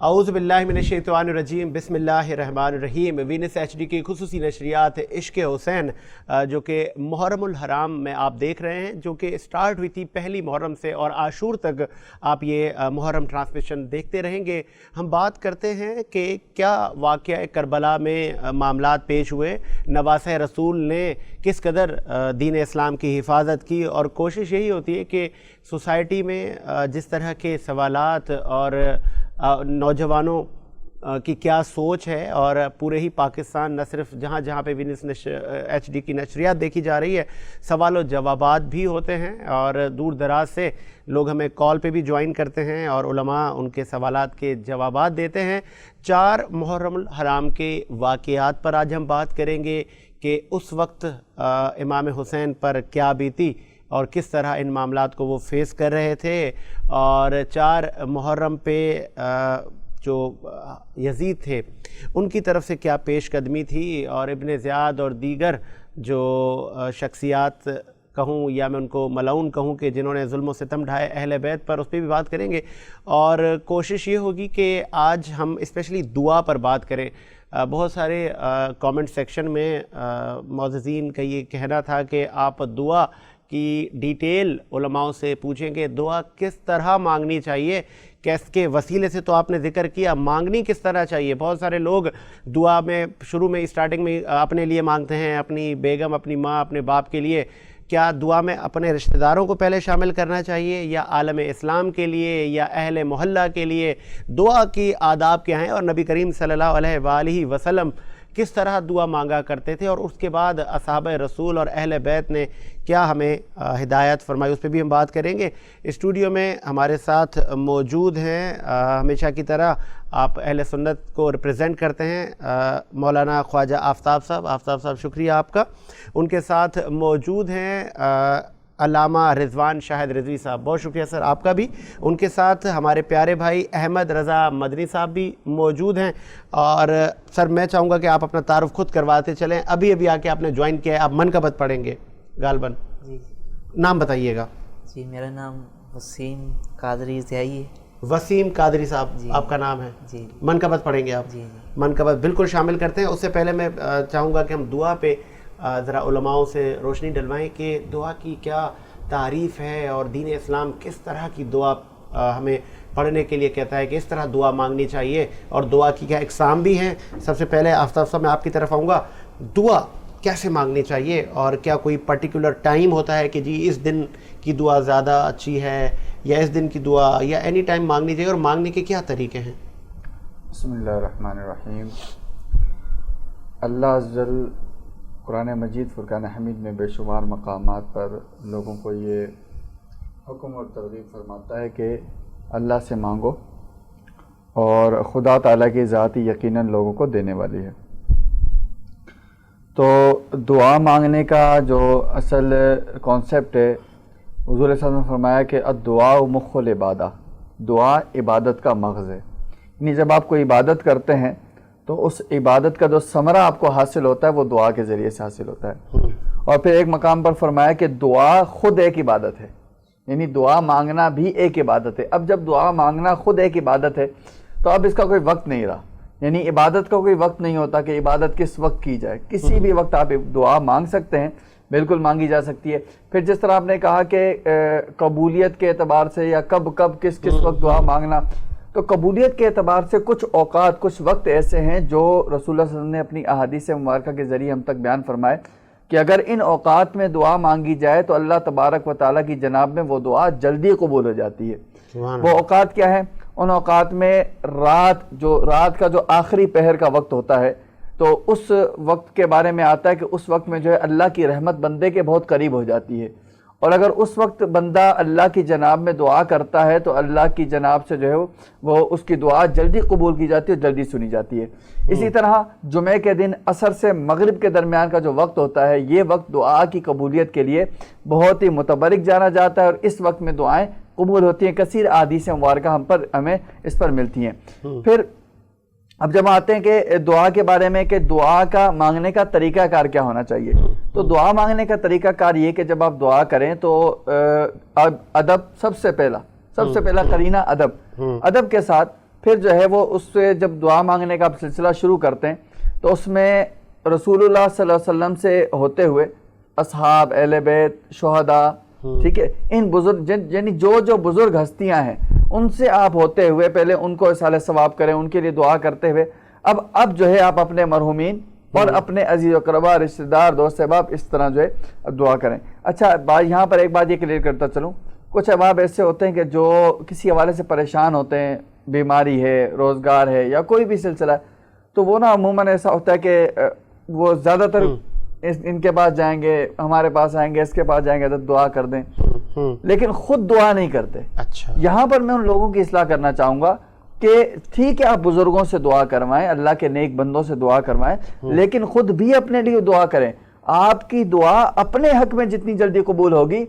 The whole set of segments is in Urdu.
اعوذ باللہ من الشیطان الرجیم، بسم اللہ الرحمن الرحیم۔ وینس ایچ ڈی کی خصوصی نشریات عشق حسین جو کہ محرم الحرام میں آپ دیکھ رہے ہیں، جو کہ سٹارٹ ہوئی تھی پہلی محرم سے اور عاشور تک آپ یہ محرم ٹرانسمیشن دیکھتے رہیں گے۔ ہم بات کرتے ہیں کہ کیا واقعہ کربلا میں معاملات پیش ہوئے، نواسہ رسول نے کس قدر دین اسلام کی حفاظت کی، اور کوشش یہی ہوتی ہے کہ سوسائٹی میں جس طرح کے سوالات اور نوجوانوں کی کیا سوچ ہے، اور پورے ہی پاکستان، نہ صرف جہاں جہاں پہ وینس ایچ ڈی کی نشریات دیکھی جا رہی ہے، سوال و جوابات بھی ہوتے ہیں، اور دور دراز سے لوگ ہمیں کال پہ بھی جوائن کرتے ہیں اور علماء ان کے سوالات کے جوابات دیتے ہیں۔ 4 محرم الحرام کے واقعات پر آج ہم بات کریں گے کہ اس وقت امام حسین پر کیا بیتی اور کس طرح ان معاملات کو وہ فیس کر رہے تھے، اور 4 محرم پہ جو یزید تھے ان کی طرف سے کیا پیش قدمی تھی، اور ابن زیاد اور دیگر جو شخصیات کہوں یا میں ان کو ملعون کہوں کہ جنہوں نے ظلم و ستم ڈھائے اہل بیت پر، اس پہ بھی بات کریں گے۔ اور کوشش یہ ہوگی کہ آج ہم اسپیشلی دعا پر بات کریں۔ بہت سارے کامنٹ سیکشن میں معززین کا یہ کہنا تھا کہ آپ دعا کی ڈیٹیل علماء سے پوچھیں کہ دعا کس طرح مانگنی چاہیے، کیس کے وسیلے سے تو آپ نے ذکر کیا، مانگنی کس طرح چاہیے۔ بہت سارے لوگ دعا میں شروع میں اسٹارٹنگ میں اپنے لیے مانگتے ہیں، اپنی بیگم، اپنی ماں، اپنے باپ کے لیے۔ کیا دعا میں اپنے رشتہ داروں کو پہلے شامل کرنا چاہیے، یا عالم اسلام کے لیے، یا اہل محلہ کے لیے؟ دعا کی آداب کیا ہیں، اور نبی کریم صلی اللہ علیہ وآلہ وسلم کس طرح دعا مانگا کرتے تھے، اور اس کے بعد اصحاب رسول اور اہل بیت نے کیا ہمیں ہدایت فرمائی، اس پہ بھی ہم بات کریں گے۔ اسٹوڈیو میں ہمارے ساتھ موجود ہیں ہمیشہ کی طرح، آپ اہل سنت کو ریپرزینٹ کرتے ہیں، مولانا خواجہ آفتاب صاحب۔ آفتاب صاحب شکریہ آپ کا۔ ان کے ساتھ موجود ہیں علامہ رضوان شاہد رضوی صاحب، بہت شکریہ سر آپ کا بھی۔ ان کے ساتھ ہمارے پیارے بھائی احمد رضا مدنی صاحب بھی موجود ہیں۔ اور سر میں چاہوں گا کہ آپ اپنا تعارف خود کرواتے چلیں، ابھی آ کے آپ نے جوائن کیا ہے، آپ منقبت پڑھیں گے غالباً؟ جی نام بتائیے گا۔ جی میرا نام وسیم قادری ضیائی ہے۔ وسیم قادری صاحب جی آپ کا نام ہے؟ جی منقبت پڑھیں گے آپ؟ جی منقبت بالکل شامل کرتے ہیں۔ اس سے پہلے میں چاہوں گا کہ ہم دعا پہ ذرا علماؤں سے روشنی ڈلوائیں کہ دعا کی کیا تعریف ہے، اور دین اسلام کس طرح کی دعا ہمیں پڑھنے کے لیے کہتا ہے کہ اس طرح دعا مانگنی چاہیے، اور دعا کی کیا اقسام بھی ہیں۔ سب سے پہلے آفتاب صاحب میں آپ کی طرف آؤں گا، دعا کیسے مانگنی چاہیے، اور کیا کوئی پرٹیکولر ٹائم ہوتا ہے کہ جی اس دن کی دعا زیادہ اچھی ہے، یا اس دن کی دعا، یا اینی ٹائم مانگنی چاہیے، اور مانگنے کے کیا طریقے ہیں؟ بسم اللہ الرحمن الرحیم۔ اللہ عزوجل قرآن مجید فرقان حمید میں بے شمار مقامات پر لوگوں کو یہ حکم اور ترغیب فرماتا ہے کہ اللہ سے مانگو، اور خدا تعالیٰ کی ذات یقیناً لوگوں کو دینے والی ہے۔ تو دعا مانگنے کا جو اصل کانسیپٹ ہے، حضور صلی اللہ علیہ وسلم نے فرمایا کہ الدعاء مخ العبادہ، دعا عبادت کا مغز ہے۔ یعنی جب آپ کوئی عبادت کرتے ہیں تو اس عبادت کا جو ثمرہ آپ کو حاصل ہوتا ہے وہ دعا کے ذریعے سے حاصل ہوتا ہے۔ اور پھر ایک مقام پر فرمایا کہ دعا خود ایک عبادت ہے، یعنی دعا مانگنا بھی ایک عبادت ہے۔ اب جب دعا مانگنا خود ایک عبادت ہے تو اب اس کا کوئی وقت نہیں رہا، یعنی عبادت کا کوئی وقت نہیں ہوتا کہ عبادت کس وقت کی جائے، کسی بھی وقت آپ دعا مانگ سکتے ہیں، بالکل مانگی جا سکتی ہے۔ پھر جس طرح آپ نے کہا کہ قبولیت کے اعتبار سے یا کب کس وقت دعا مانگنا، تو قبولیت کے اعتبار سے کچھ اوقات، کچھ وقت ایسے ہیں جو رسول اللہ صلی اللہ علیہ وسلم نے اپنی احادیث مبارکہ کے ذریعے ہم تک بیان فرمائے کہ اگر ان اوقات میں دعا مانگی جائے تو اللہ تبارک و تعالیٰ کی جناب میں وہ دعا جلدی قبول ہو جاتی ہے۔ وہ اوقات کیا ہیں؟ ان اوقات میں رات کا جو آخری پہر کا وقت ہوتا ہے، تو اس وقت کے بارے میں آتا ہے کہ اس وقت میں جو ہے اللہ کی رحمت بندے کے بہت قریب ہو جاتی ہے، اور اگر اس وقت بندہ اللہ کی جناب میں دعا کرتا ہے تو اللہ کی جناب سے جو ہے وہ اس کی دعا جلدی قبول کی جاتی ہے، جلدی سنی جاتی ہے۔ اسی طرح جمعے کے دن عصر سے مغرب کے درمیان کا جو وقت ہوتا ہے، یہ وقت دعا کی قبولیت کے لیے بہت ہی متبرک جانا جاتا ہے، اور اس وقت میں دعائیں قبول ہوتی ہیں۔ کثیر احادیث مبارکہ ہمیں اس پر ملتی ہیں۔ پھر اب جب آتے ہیں کہ دعا کے بارے میں کہ دعا کا مانگنے کا طریقہ کار کیا ہونا چاہیے، تو دعا مانگنے کا طریقہ کار یہ کہ جب آپ دعا کریں تو ادب سب سے پہلا قرینہ ادب کے ساتھ پھر جو ہے وہ اس سے جب دعا مانگنے کا سلسلہ شروع کرتے ہیں تو اس میں رسول اللہ صلی اللہ علیہ وسلم سے ہوتے ہوئے اصحاب، اہل بیت، شہداء، ٹھیک ہے، ان بزرگ یعنی جو بزرگ ہستیاں ہیں ان سے آپ ہوتے ہوئے پہلے ان کو اصالہ ثواب کریں، ان کے لیے دعا کرتے ہوئے اب جو ہے آپ اپنے مرحومین اور اپنے عزیز و اقربا، رشتہ دار، دوست احباب اس طرح جو ہے دعا کریں۔ اچھا یہاں پر ایک بات یہ کلیئر کرتا چلوں، کچھ احباب ایسے ہوتے ہیں کہ جو کسی حوالے سے پریشان ہوتے ہیں، بیماری ہے، روزگار ہے یا کوئی بھی سلسلہ ہے، تو وہ نا عموماً ایسا ہوتا ہے کہ وہ زیادہ تر ان کے پاس جائیں گے، ہمارے پاس آئیں گے، اس کے پاس جائیں گے، حضرت دعا کر دیں، لیکن خود دعا نہیں کرتے۔ اچھا، یہاں پر میں ان لوگوں کی اصلاح کرنا چاہوں گا کہ ٹھیک ہے آپ بزرگوں سے دعا کروائیں، اللہ کے نیک بندوں سے دعا کروائیں، لیکن خود بھی اپنے لیے دعا کریں۔ آپ کی دعا اپنے حق میں جتنی جلدی قبول ہوگی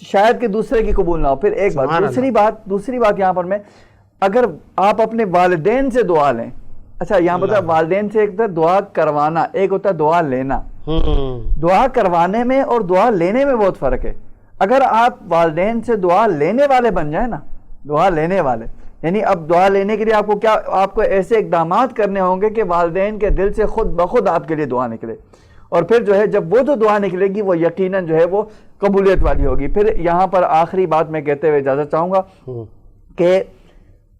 شاید کہ دوسرے کی قبول نہ ہو۔ پھر ایک بات، دوسری بات یہاں پر میں، اگر آپ اپنے والدین سے دعا لیں، اچھا یہاں پر والدین سے ایک ہوتا ہے دعا کروانا، ایک ہوتا ہے دعا لینا۔ دعا کروانے میں اور دعا لینے میں بہت فرق ہے۔ اگر آپ والدین سے دعا لینے والے بن جائیں نا، دعا لینے والے، یعنی اب دعا لینے کے لیے آپ کو ایسے اقدامات کرنے ہوں گے کہ والدین کے دل سے خود بخود آپ کے لیے دعا نکلے، اور پھر جو ہے جب وہ جو دعا نکلے گی وہ یقیناً جو ہے وہ قبولیت والی ہوگی۔ پھر یہاں پر آخری بات میں کہتے ہوئے اجازت چاہوں گا کہ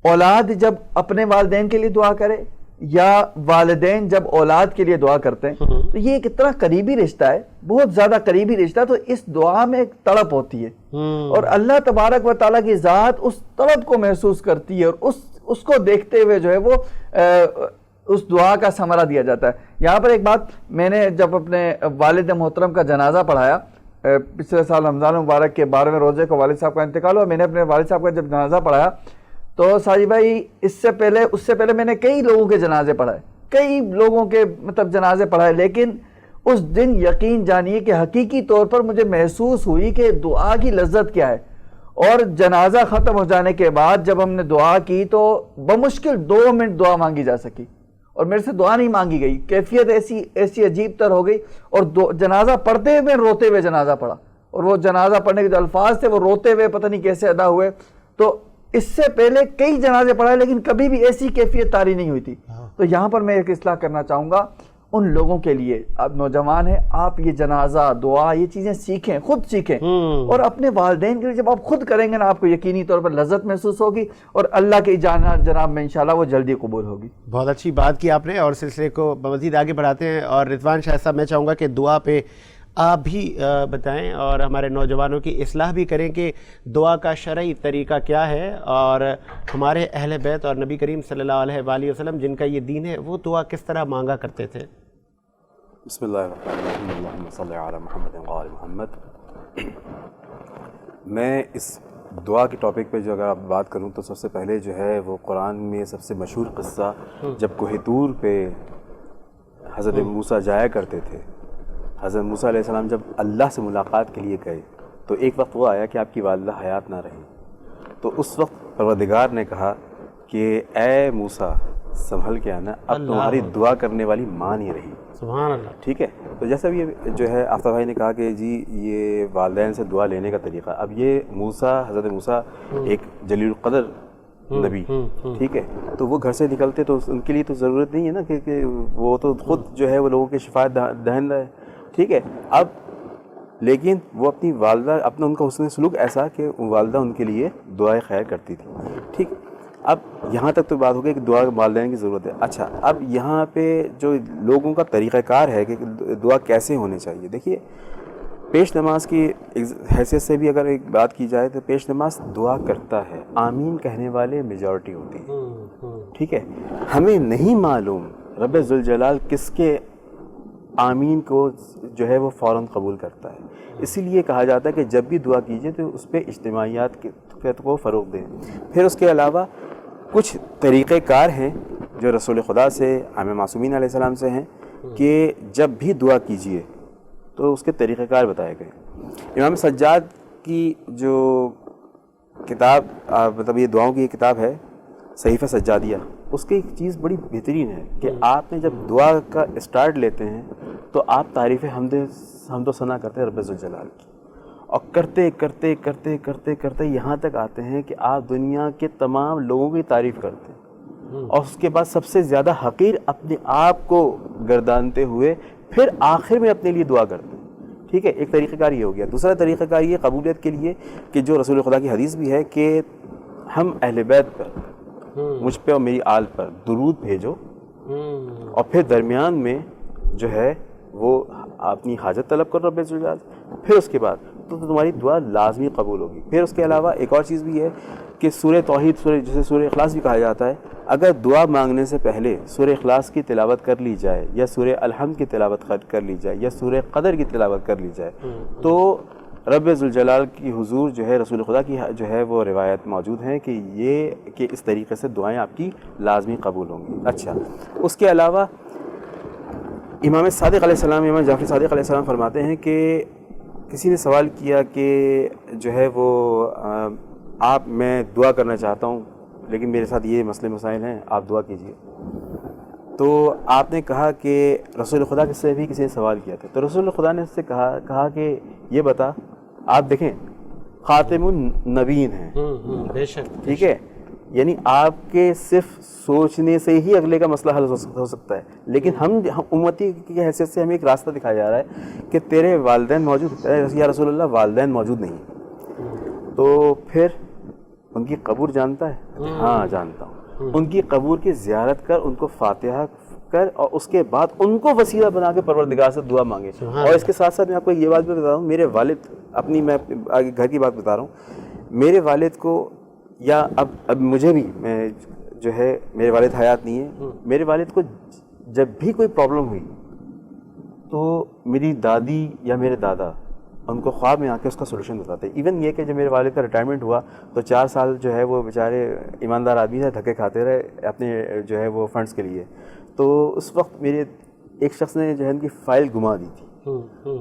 اولاد جب اپنے والدین کے لیے دعا کرے یا والدین جب اولاد کے لیے دعا کرتے ہیں تو یہ ایک اتنا قریبی رشتہ ہے، بہت زیادہ قریبی رشتہ، تو اس دعا میں ایک تڑپ ہوتی ہے اور اللہ تبارک و تعالیٰ کی ذات اس تڑپ کو محسوس کرتی ہے اور اس کو دیکھتے ہوئے جو ہے وہ اس دعا کا ثمرہ دیا جاتا ہے۔ یہاں پر ایک بات، میں نے جب اپنے والد محترم کا جنازہ پڑھایا پچھلے سال رمضان مبارک کے 12ویں روزے کو، والد صاحب کا انتقال ہوا، میں نے اپنے والد صاحب کا جب جنازہ پڑھایا تو ساجد بھائی اس سے پہلے میں نے کئی لوگوں کے جنازے پڑھائے، کئی لوگوں کے جنازے پڑھائے، لیکن اس دن یقین جانیے کہ حقیقی طور پر مجھے محسوس ہوئی کہ دعا کی لذت کیا ہے۔ اور جنازہ ختم ہو جانے کے بعد جب ہم نے دعا کی تو بمشکل 2 منٹ دعا مانگی جا سکی، اور میرے سے دعا نہیں مانگی گئی، کیفیت ایسی عجیب تر ہو گئی، اور جنازہ پڑھتے ہوئے روتے ہوئے جنازہ پڑھا، اور وہ جنازہ پڑھنے کے جو الفاظ تھے وہ روتے ہوئے پتہ نہیں کیسے ادا ہوئے۔ تو اس سے پہلے کئی جنازے پڑھائے لیکن کبھی بھی ایسی کیفیت طاری نہیں ہوئی تھی۔ تو یہاں پر میں ایک اصلاح کرنا چاہوں گا ان لوگوں کے لیے، آپ نوجوان ہیں، آپ یہ جنازہ، دعا، یہ چیزیں سیکھیں، خود سیکھیں، اور اپنے والدین کے لیے جب آپ خود کریں گے نا آپ کو یقینی طور پر لذت محسوس ہوگی اور اللہ کے جناب میں انشاءاللہ وہ جلدی قبول ہوگی۔ بہت اچھی بات کی آپ نے، اور سلسلے کو مزید آگے بڑھاتے ہیں، اور رضوان شاہ صاحب میں چاہوں گا کہ دعا پہ آپ بھی بتائیں اور ہمارے نوجوانوں کی اصلاح بھی کریں کہ دعا کا شرعی طریقہ کیا ہے، اور ہمارے اہل بیت اور نبی کریم صلی اللہ علیہ وآلہ وسلم جن کا یہ دین ہے وہ دعا کس طرح مانگا کرتے تھے۔ بسم اللہ الرحمن الرحیم، اللہم صلی علی محمد وآل محمد۔ میں اس دعا کے ٹاپک پہ جو اگر آپ بات کروں تو سب سے پہلے جو ہے وہ قرآن میں سب سے مشہور قصہ، جب کوہ طور پہ حضرت موسیٰ جایا کرتے تھے، حضرت موسیٰ علیہ السلام جب اللہ سے ملاقات کے لیے گئے تو ایک وقت وہ آیا کہ آپ کی والدہ حیات نہ رہی، تو اس وقت پروردگار نے کہا کہ اے موسیٰ سنبھل کے آنا، اب تمہاری دعا کرنے والی ماں نہیں رہی۔ سبحان اللہ، ٹھیک ہے۔ تو جیسا بھی جو ہے آفتاب بھائی نے کہا کہ جی یہ والدین سے دعا لینے کا طریقہ، اب یہ موسیٰ، حضرت موسیٰ ایک جلیل القدر نبی، ٹھیک ہے، تو وہ گھر سے نکلتے تو ان کے لیے تو ضرورت نہیں ہے نا کہ وہ تو خود جو ہے وہ لوگوں کی شفاعت دہندہ ہے، ٹھیک ہے۔ اب لیکن وہ اپنی والدہ، اپنا ان کا حسن سلوک ایسا کہ والدہ ان کے لیے دعائے خیر کرتی تھی، ٹھیک۔ اب یہاں تک تو بات ہو گئی کہ دعا والدین کی ضرورت ہے۔ اچھا، اب یہاں پہ جو لوگوں کا طریقہ کار ہے کہ دعا کیسے ہونی چاہیے، دیکھیے پیش نماز کی حیثیت سے بھی اگر ایک بات کی جائے تو پیش نماز دعا کرتا ہے، آمین کہنے والے میجورٹی ہوتی ہے، ٹھیک ہے۔ ہمیں نہیں معلوم رب ذوالجلال کس کے آمین کو جو ہے وہ فوراً قبول کرتا ہے، اسی لیے کہا جاتا ہے کہ جب بھی دعا کیجئے تو اس پہ اجتماعیات کو فروغ دیں۔ پھر اس کے علاوہ کچھ طریقہ کار ہیں جو رسول خدا سے، امام معصومین علیہ السلام سے ہیں کہ جب بھی دعا کیجئے تو اس کے طریقہ کار بتائے گئے۔ امام سجاد کی جو کتاب، مطلب یہ دعاؤں کی کتاب ہے، صحیفہ سجادیہ، اس کی ایک چیز بڑی بہترین ہے کہ آپ نے جب دعا کا اسٹارٹ لیتے ہیں تو آپ تعریف حمد و ثنا کرتے ہیں رب ذوالجلال کی، اور کرتے کرتے کرتے کرتے کرتے یہاں تک آتے ہیں کہ آپ دنیا کے تمام لوگوں کی تعریف کرتے ہیں، اور اس کے بعد سب سے زیادہ حقیر اپنے آپ کو گردانتے ہوئے پھر آخر میں اپنے لیے دعا کرتے ہیں. ٹھیک ہے، ایک طریقہ کار یہ ہو گیا. دوسرا طریقہ کار یہ قبولیت کے لیے کہ جو رسول خدا کی حدیث بھی ہے کہ ہم اہل بیت پر، مجھ پہ اور میری آل پر درود بھیجو، اور پھر درمیان میں جو ہے وہ اپنی حاجت طلب کرو رب ذوالجلال، پھر اس کے بعد تو تمہاری دعا لازمی قبول ہوگی. پھر اس کے علاوہ ایک اور چیز بھی ہے کہ سورہ توحید، جسے سورہ اخلاص بھی کہا جاتا ہے، اگر دعا مانگنے سے پہلے سورہ اخلاص کی تلاوت کر لی جائے، یا سورہ الحمد کی تلاوت کر لی جائے، یا سورہ قدر کی تلاوت کر لی جائے، تو رب ذوالجلال کی حضور جو ہے رسول خدا کی جو ہے وہ روایت موجود ہیں کہ اس طریقے سے دعائیں آپ کی لازمی قبول ہوں گی. اچھا، اس کے علاوہ امام صادق علیہ السلام، امام جعفر صادق علیہ السلام فرماتے ہیں کہ کسی نے سوال کیا کہ جو ہے وہ میں دعا کرنا چاہتا ہوں لیکن میرے ساتھ یہ مسئلے مسائل ہیں، آپ دعا کیجیے. تو آپ نے کہا کہ رسول خدا سے بھی کسی نے سوال کیا تھا، تو رسول خدا نے اس سے کہا کہ یہ بتا، آپ دیکھیں خاتم النبیین ہیں، بے شک، ٹھیک ہے، یعنی آپ کے صرف سوچنے سے ہی اگلے کا مسئلہ حل ہو سکتا ہے، لیکن ہم امتی کی حیثیت سے ہمیں ایک راستہ دکھایا جا رہا ہے کہ تیرے والدین موجود، یا رسول اللہ والدین موجود نہیں، تو پھر ان کی قبر جانتا ہے؟ ہاں جانتا ہوں. ان کی قبر کی زیارت کر، ان کو فاتحہ کر، اور اس کے بعد ان کو وسیلہ بنا کے پروردگار سے دعا مانگے. اور اس کے ساتھ ساتھ میں آپ کو یہ بات بھی بتا رہا ہوں، میرے والد، میں آگے گھر کی بات بتا رہا ہوں، میرے والد کو، یا اب مجھے بھی، میں جو ہے میرے والد حیات نہیں ہے، میرے والد کو جب بھی کوئی پرابلم ہوئی تو میری دادی یا میرے دادا ان کو خواب میں آ کے اس کا سولوشن بتاتے. ایون یہ کہ جب میرے والد کا ریٹائرمنٹ ہوا تو 4 سال جو ہے وہ بیچارے ایماندار آدمی تھے، دھکے کھاتے رہے اپنے جو ہے وہ فنڈس کے لیے. تو اس وقت میرے ایک شخص نے جو ہے ان کی فائل گما دی تھی،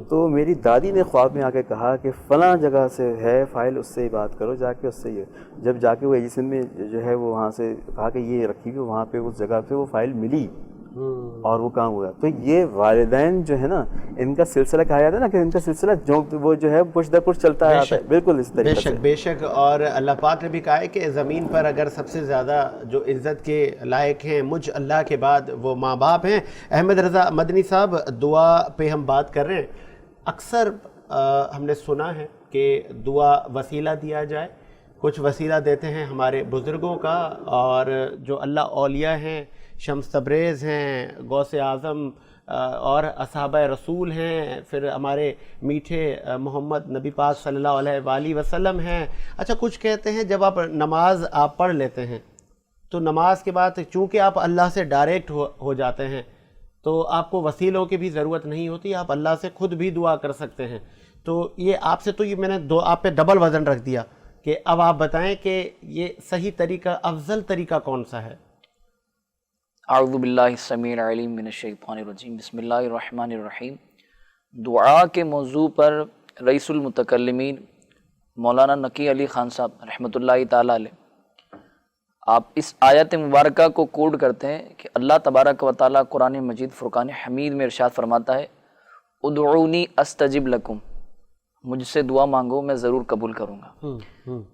تو میری دادی نے خواب میں آ کے کہا کہ فلاں جگہ سے ہے فائل، اس سے بات کرو جا کے، اس سے یہ. جب جا کے وہ ایجنسی میں جو ہے وہ وہاں سے کہا کہ یہ رکھی ہوئی، وہاں پہ اس جگہ پہ وہ فائل ملی اور وہ کام ہوا. تو یہ والدین جو ہے نا، ان کا سلسلہ کہا جاتا ہے نا کہ ان کا سلسلہ وہ جو ہے پش در پش چلتا ہے، بالکل اس طریقے سے. بے شک. اور اللہ پاک نے بھی کہا ہے کہ زمین پر اگر سب سے زیادہ جو عزت کے لائق ہیں مجھ اللہ کے بعد وہ ماں باپ ہیں. احمد رضا مدنی صاحب، دعا پہ ہم بات کر رہے ہیں. اکثر ہم نے سنا ہے کہ دعا وسیلہ دیا جائے، کچھ وسیلہ دیتے ہیں ہمارے بزرگوں کا، اور جو اللہ اولیاء ہیں، شمس تبریز ہیں، غوث اعظم اور اصحابہ رسول ہیں، پھر ہمارے میٹھے محمد نبی پاک صلی اللہ علیہ وآلہ وسلم ہیں. اچھا، کچھ کہتے ہیں جب آپ نماز پڑھ لیتے ہیں تو نماز کے بعد چونکہ آپ اللہ سے ڈائریکٹ ہو جاتے ہیں تو آپ کو وسیلوں کی بھی ضرورت نہیں ہوتی، آپ اللہ سے خود بھی دعا کر سکتے ہیں. تو یہ آپ سے تو یہ میں نے آپ پہ ڈبل وزن رکھ دیا کہ اب آپ بتائیں کہ یہ صحیح طریقہ، افضل طریقہ کون سا ہے؟ اعوذ باللہ السمیع العلیم من الشیطان الرجیم، بسم اللہ الرحمن الرحیم. دعا کے موضوع پر رئیس المتکلمین مولانا نقی علی خان صاحب رحمۃ اللہ تعالی علیہ، آپ اس آیت مبارکہ کو کوڈ کرتے ہیں کہ اللہ تبارک و تعالیٰ قرآن مجید فرقان حمید میں ارشاد فرماتا ہے، ادعونی استجب لکم، مجھ سے دعا مانگو میں ضرور قبول کروں گا.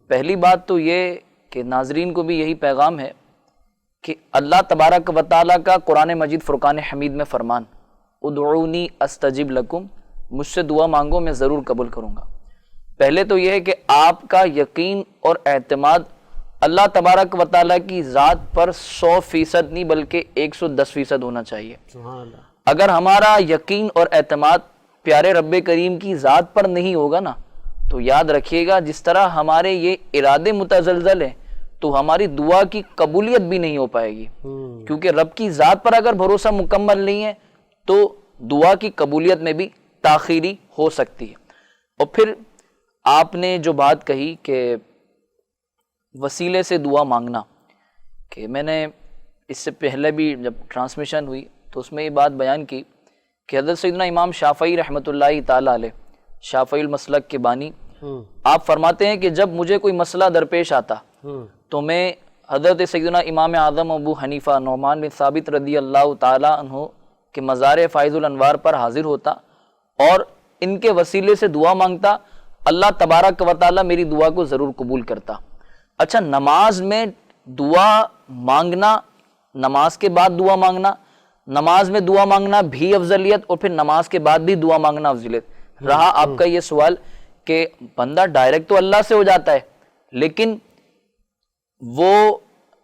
پہلی بات تو یہ کہ ناظرین کو بھی یہی پیغام ہے کہ اللہ تبارک و تعالیٰ کا قرآن مجید فرقان حمید میں فرمان، ادعونی استجب لکم، مجھ سے دعا مانگو میں ضرور قبول کروں گا. پہلے تو یہ ہے کہ آپ کا یقین اور اعتماد اللہ تبارک و تعالیٰ کی ذات پر 100% نہیں بلکہ 110% ہونا چاہیے. اگر ہمارا یقین اور اعتماد پیارے رب کریم کی ذات پر نہیں ہوگا نا، تو یاد رکھیے گا جس طرح ہمارے یہ ارادے متزلزل ہیں تو ہماری دعا کی قبولیت بھی نہیں ہو پائے گی. کیونکہ رب کی ذات پر اگر بھروسہ مکمل نہیں ہے تو دعا کی قبولیت میں بھی تاخیری ہو سکتی ہے. اور پھر آپ نے جو بات کہی کہ وسیلے سے دعا مانگنا، کہ میں نے اس سے پہلے بھی جب ٹرانسمیشن ہوئی تو اس میں یہ بات بیان کی کہ حضرت سیدنا امام شافعی رحمۃ اللہ تعالی علیہ، شافعی المسلک کے بانی، آپ فرماتے ہیں کہ جب مجھے کوئی مسئلہ درپیش آتا تو میں حضرت سیدنا امام اعظم ابو حنیفہ نعمان بن ثابت رضی اللہ تعالی عنہ کے مزار فائز الانوار پر حاضر ہوتا اور ان کے وسیلے سے دعا مانگتا، اللہ تبارک و تعالی میری دعا کو ضرور قبول کرتا۔ اچھا، نماز میں دعا مانگنا، نماز کے بعد دعا مانگنا، نماز میں دعا مانگنا بھی افضلیت اور پھر نماز کے بعد بھی دعا مانگنا افضلیت رہا۔ آپ کا یہ سوال کہ بندہ ڈائریکٹ تو اللہ سے ہو جاتا ہے، لیکن وہ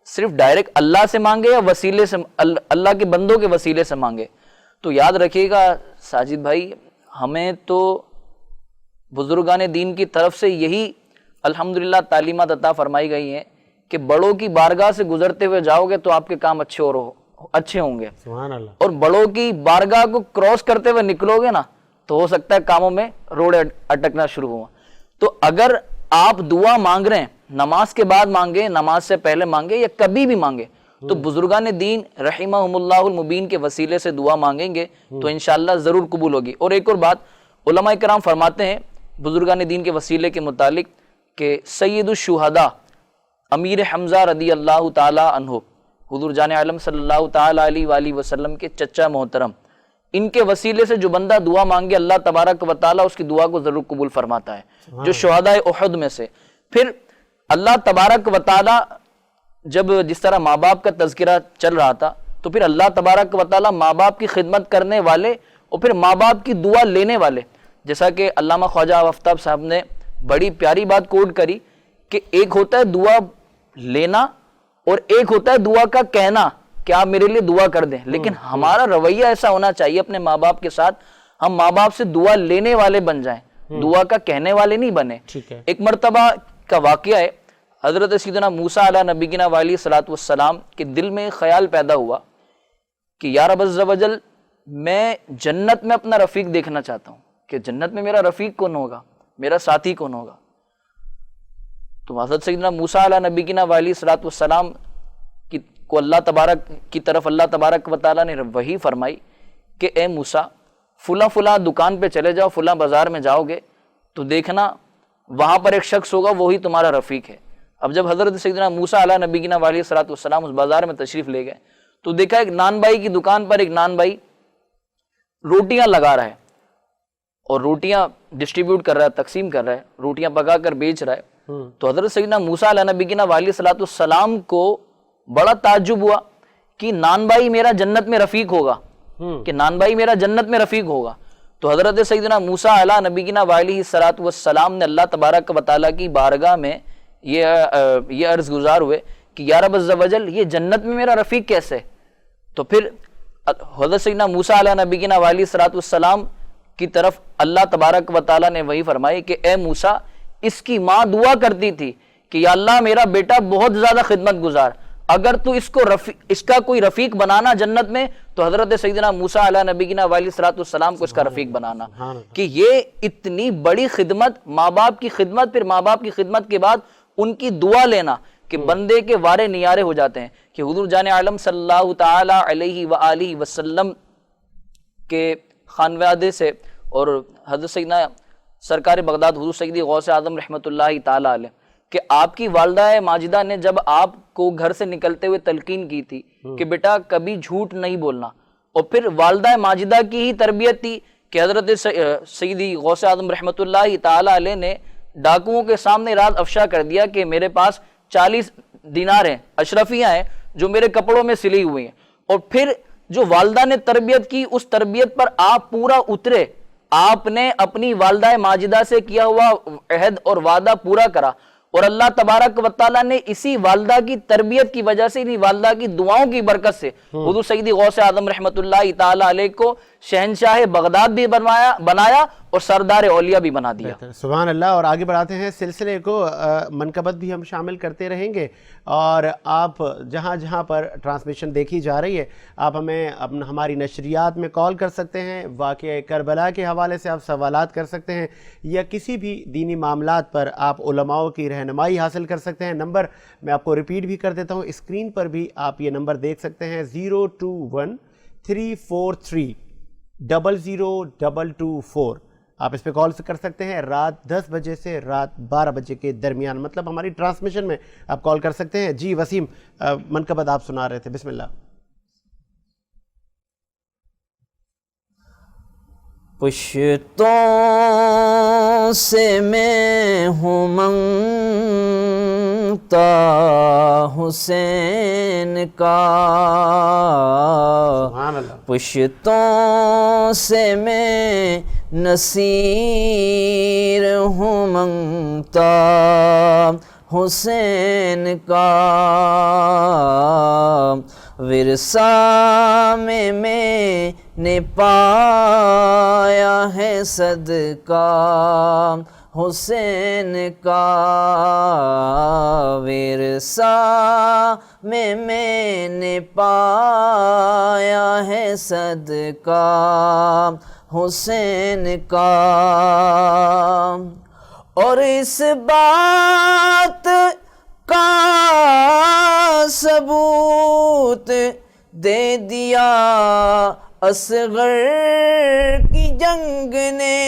صرف ڈائریکٹ اللہ سے مانگے یا وسیلے سے، اللہ کے بندوں کے وسیلے سے مانگے؟ تو یاد رکھیے گا ساجد بھائی، ہمیں تو بزرگان دین کی طرف سے یہی الحمدللہ تعلیمات عطا فرمائی گئی ہیں کہ بڑوں کی بارگاہ سے گزرتے ہوئے جاؤ گے تو آپ کے کام اچھے ہوں گے، سبحان اللہ، اور بڑوں کی بارگاہ کو کراس کرتے ہوئے نکلو گے نا تو ہو سکتا ہے کاموں میں روڑے اٹکنا شروع ہوا۔ تو اگر آپ دعا مانگ رہے ہیں، نماز کے بعد مانگے، نماز سے پہلے مانگے یا کبھی بھی مانگے، تو بزرگان دین رحمہم اللہ المبین کے وسیلے سے دعا مانگیں گے تو انشاءاللہ ضرور قبول ہوگی۔ اور ایک اور بات، علماء کرام فرماتے ہیں بزرگان دین کے وسیلے کے متعلق کہ سید الشہداء امیر حمزہ رضی اللہ تعالی عنہ، حضور جان عالم صلی اللہ تعالی علیہ وآلہ وسلم کے چچا محترم، ان کے وسیلے سے جو بندہ دعا مانگے اللہ تبارک و تعالی اس کی دعا کو ضرور قبول فرماتا ہے، جو شہداء احد میں سے۔ پھر اللہ تبارک و تعالی جب جس طرح ماں باپ کا تذکرہ چل رہا تھا تو پھر اللہ تبارک و تعالی ماں باپ کی خدمت کرنے والے اور پھر ماں باپ کی دعا لینے والے، جیسا کہ علامہ خواجہ آفتاب صاحب نے بڑی پیاری بات کوٹ کری کہ ایک ہوتا ہے دعا لینا اور ایک ہوتا ہے دعا کا کہنا کہ آپ میرے لیے دعا کر دیں، لیکن ہمارا رویہ ایسا ہونا چاہیے اپنے ماں باپ کے ساتھ، ہم ماں باپ سے دعا لینے والے بن جائیں، دعا کا کہنے والے نہیں بنے۔ ایک مرتبہ کا واقعہ ہے، حضرت سیدنا موسیٰ علیہ نبینا علیہ الصلوۃ والسلام کے دل میں خیال پیدا ہوا کہ یا رب عز و جل، میں جنت میں اپنا رفیق دیکھنا چاہتا ہوں کہ جنت میں میرا رفیق کون ہوگا، میرا ساتھی کون ہوگا۔ تو حضرت سیدنا موسیٰ علیہ نبینا علیہ الصلوۃ والسلام کو اللہ تبارک کی طرف اللہ تبارک و تعالیٰ نے وحی فرمائی کہ اے موسیٰ، فلاں فلاں دکان پہ چلے جاؤ، فلاں بازار میں جاؤ گے تو دیکھنا وہاں پر ایک شخص ہوگا، وہی تمہارا رفیق ہے۔ اب جب حضرت سیدنا موسیٰ علیہ نبینا علیہ الصلوۃ والسلام اس بازار میں تشریف لے گئے تو دیکھا ایک نان بھائی کی دکان پر ایک نان بھائی روٹیاں لگا رہا ہے اور روٹیاں ڈسٹریبیوٹ کر رہا ہے، تقسیم کر رہا ہے، روٹیاں پکا کر بیچ رہا ہے۔ تو حضرت سیدنا موسیٰ علیہ نبینا علیہ الصلوۃ والسلام کو بڑا تعجب ہوا کہ نان بھائی میرا جنت میں رفیق ہوگا، کہ نان بھائی میرا جنت میں رفیق ہوگا۔ تو حضرت سیدنا موسیٰ علیہ نبینا علیہ الصلوۃ والسلام نے اللہ تبارک و تعالیٰ کی بارگاہ میں یہ عرض گزار ہوئے کہ یا رب عز و جل، یہ جنت میں میرا رفیق کیسے؟ تو پھر حضرت سیدنا موسیٰ علیہ نبینا علیہ الصلوۃ والسلام کی طرف اللہ تبارک و تعالیٰ نے وہی فرمائی کہ اے موسیٰ، اس کی ماں دعا کرتی تھی کہ یا اللہ میرا بیٹا بہت زیادہ خدمت گزار، اگر تو اس کا کوئی رفیق بنانا جنت میں تو حضرت سیدنا موسیٰ علیہ نبینا علیہ الصلوۃ والسلام کو اس کا رفیق بنانا، کہ یہ اتنی بڑی خدمت، ماں باپ کی خدمت، پھر ماں باپ کی خدمت کے بعد ان کی دعا لینا کہ بندے کے وارے نیارے ہو جاتے ہیں۔ کہ حضور جان عالم صلی اللہ تعالی علیہ وآلہ وسلم کے خانوادے سے اور حضرت سیدنا سرکار بغداد حضور سیدی غوث اعظم رحمۃ اللہ تعالی علیہ کہ آپ کی والدہ ماجدہ نے جب آپ کو گھر سے نکلتے ہوئے تلقین کی تھی کہ بیٹا کبھی جھوٹ نہیں بولنا، اور پھر والدہ ماجدہ کی ہی تربیت تھی کہ حضرت سیدی غوث اعظم رحمۃ اللہ تعالی علیہ نے ڈاکوؤں کے سامنے راز افشا کر دیا کہ میرے پاس 40 دینار ہیں، اشرفیاں ہیں جو میرے کپڑوں میں سلی ہوئی ہیں، اور پھر جو والدہ نے تربیت کی اس تربیت پر آپ پورا اترے، آپ نے اپنی والدہ ماجدہ سے کیا ہوا عہد اور وعدہ پورا کرا، اور اللہ تبارک و تعالیٰ نے اسی والدہ کی تربیت کی وجہ سے، انہی والدہ کی دعاؤں کی برکت سے حضور سیدی غوث اعظم رحمۃ اللہ تعالی علیہ کو شہنشاہ بغداد بھی بنایا اور سردار اولیاء بھی بنا دیا۔ سبحان اللہ۔ اور آگے بڑھاتے ہیں سلسلے کو، منقبت بھی ہم شامل کرتے رہیں گے، اور آپ جہاں جہاں پر ٹرانسمیشن دیکھی جا رہی ہے آپ ہمیں ہماری نشریات میں کال کر سکتے ہیں، واقعہ کربلا کے حوالے سے آپ سوالات کر سکتے ہیں، یا کسی بھی دینی معاملات پر آپ علماء کی رہنمائی حاصل کر سکتے ہیں۔ نمبر میں آپ کو ریپیٹ بھی کر دیتا ہوں، اسکرین پر بھی آپ یہ نمبر دیکھ سکتے ہیں، 021-343-00224 آپ اس پہ کال کر سکتے ہیں رات 10 بجے سے رات 12 بجے کے درمیان، مطلب ہماری ٹرانسمیشن میں آپ کال کر سکتے ہیں۔ جی وسیم، منقبت آپ سنا رہے تھے، بسم اللہ۔ پشتوں سے میں ہوں منگتا حسین کا، سبحان اللہ۔ پشتوں سے میں نصیر ہوں منگتا حسین کا، ورثہ میں نے پایا ہے صدقہ حسین کا، ورثہ میں نے پایا ہے صدقہ حسین کا، اور اس بات کا ثبوت دے دیا اصغر کی جنگ نے،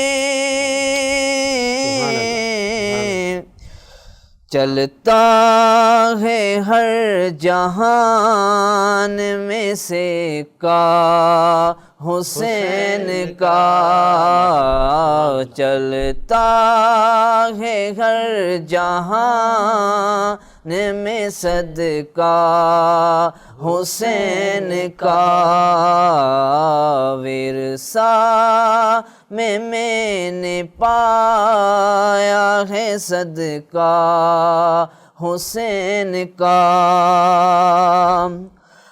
چلتا ہے ہر جہان میں سے کا حسین کا، چلتا ہے ہر جہان میں صدقہ حسین کا، ورثہ میں نے پایا ہے صدقہ حسین کا،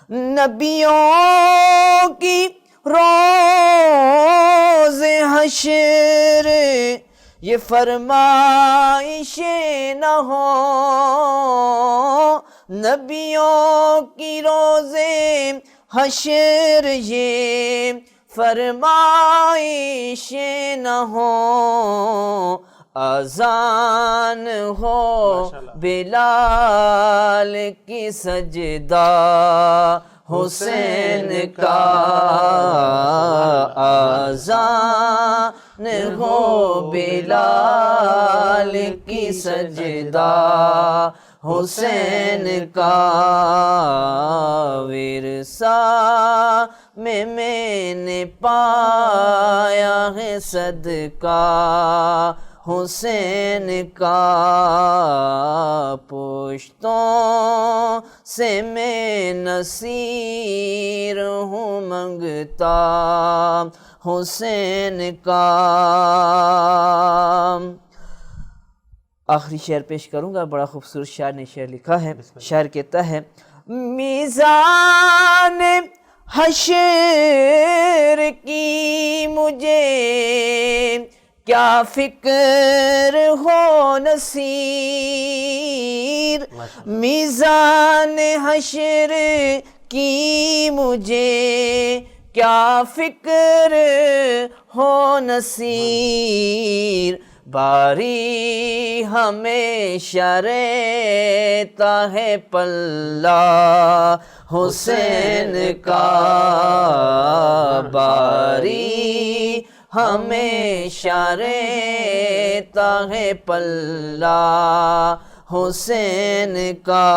نبیوں کی روز حشر یہ فرمائش نہ ہو، نبیوں کی روز حشر یہ فرمائش نہ ہو، اذان ہو بلال کی سجدہ حسین کا، اذان ہو بلال کی سجدہ حسین کا، ورثہ میں نے پایا ہے صدقہ حسین کا، پشتوں سے میں نصیر ہوں منگتا حسین کا۔ آخری شعر پیش کروں گا، بڑا خوبصورت شاعر نے شعر لکھا ہے۔ شاعر کہتا ہے، میزان حشر کی مجھے کیا فکر ہو نصیر، میزان حشر کی مجھے کیا فکر ہو نصیر، باری ہمیشہ رہتا ہے پلہ حسین کا، باری ہمیشہ رہتا ہے پلہ حسین کا،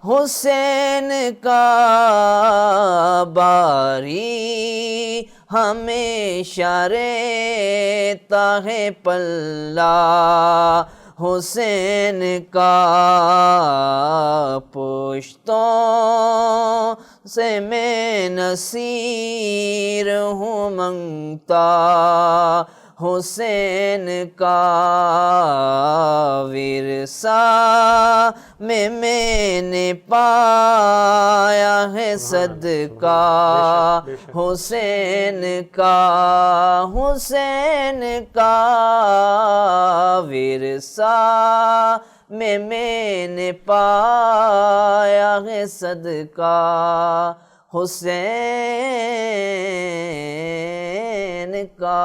حسین کا باری ہمیشہ رہتا ہے پلہ حسین کا، پشتوں سے میں نصیر ہوں منگتا حسین کا، ورثہ میں نے پایا ہے صدقہ حسین کا، حسین کا ورثہ میں نے پایا ہے صدقہ حسین کا۔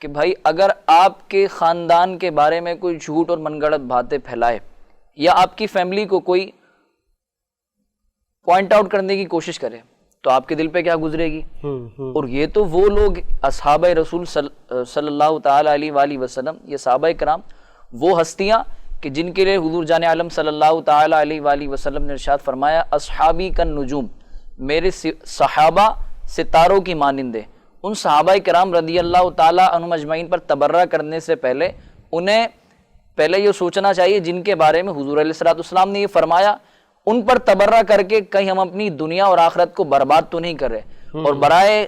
کہ بھائی اگر آپ کے خاندان کے بارے میں کوئی جھوٹ اور من گڑت باتیں پھیلائے یا آپ کی فیملی کو کوئی پوائنٹ آؤٹ کرنے کی کوشش کرے تو آپ کے دل پہ کیا گزرے گی. اور یہ تو وہ لوگ اصحابہ رسول صلی اللہ تعالیٰ علیہ وآلہ وسلم، یہ صحابہ کرام وہ ہستیاں کہ جن کے لیے حضور جان عالم صلی اللہ تعالیٰ علیہ وآلہ وسلم نے ارشاد فرمایا اصحابی کالنجوم، میرے صحابہ ستاروں کی مانندے. ان صحابہ کرام رضی اللہ تعالیٰ عنہم اجمعین پر تبرہ کرنے سے پہلے انہیں پہلے یہ سوچنا چاہیے جن کے بارے میں حضور علیہ الصلوۃ والسلام نے یہ فرمایا ان پر تبرہ کر کے کہیں ہم اپنی دنیا اور آخرت کو برباد تو نہیں کر رہے. اور برائے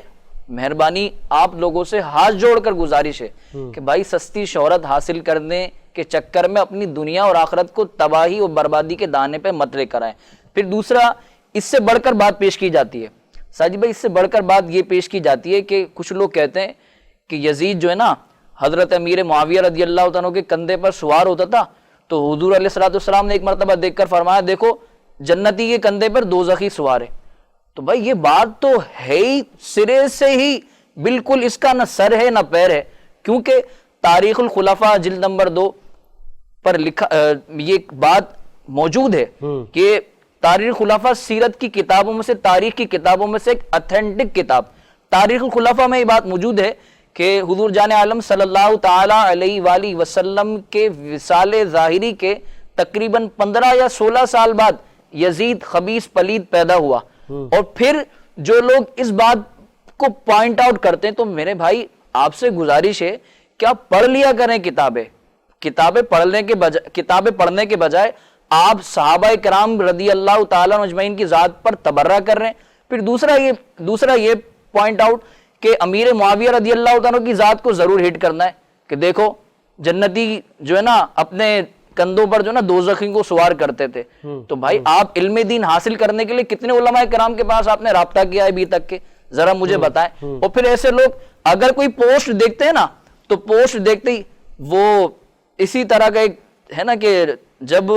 مہربانی آپ لوگوں سے ہاتھ جوڑ کر گزارش ہے کہ بھائی سستی شہرت حاصل کرنے کے چکر میں اپنی دنیا اور آخرت کو تباہی اور بربادی کے دانے پہ مت لے کر آئیں. پھر دوسرا اس سے بڑھ کر بات پیش کی جاتی ہے ساجد بھائی، اس سے بڑھ کر بات یہ پیش کی جاتی ہے کہ کچھ لوگ کہتے ہیں کہ یزید جو ہے نا حضرت امیر معاویہ رضی اللہ عنہ کے کندھے پر سوار ہوتا تھا تو حضور علیہ الصلوۃ والسلام نے ایک مرتبہ دیکھ کر فرمایا دیکھو جنتی کے کندھے پر دوزخی سوار ہے. تو بھائی یہ بات تو ہے ہی سرے سے ہی بالکل اس کا نہ سر ہے نہ پیر ہے، کیونکہ تاریخ الخلفاء جلد نمبر 2 پر لکھا یہ بات موجود ہے کہ تاریخ الخلفاء سیرت کی کتابوں میں سے، تاریخ کی کتابوں میں سے ایک اتھینٹک کتاب تاریخ الخلفاء میں یہ بات موجود ہے کہ حضور جان عالم صلی اللہ تعالی علیہ وآلہ وسلم کے وصال ظاہری کے تقریباً 15 یا 16 سال بعد یزید خبیث پلید پیدا ہوا. اور پھر جو لوگ اس بات کو پوائنٹ آؤٹ کرتے ہیں تو میرے بھائی آپ سے گزارش ہے کہ آپ پڑھ لیا کریں کتابیں پڑھنے کے بجائے آپ صحابہ کرام رضی اللہ تعالیٰ اجمعین کی ذات پر تبرہ کر رہے ہیں. پھر دوسرا یہ پوائنٹ آؤٹ کہ امیر معاویہ رضی اللہ عنہ کی ذات کو ضرور ہٹ کرنا ہے کہ دیکھو جنتی جو ہے نا اپنے کندھوں پر جو نا دوزخی کو سوار کرتے تھے. تو بھائی آپ علم دین حاصل کرنے کے لیے کتنے علماء کرام کے پاس آپ نے رابطہ کیا ہے ابھی تک کے، ذرا مجھے بتائیں. اور پھر ایسے لوگ اگر کوئی پوسٹ دیکھتے ہیں نا تو پوسٹ دیکھتے ہی وہ اسی طرح کا ایک ہے نا کہ جب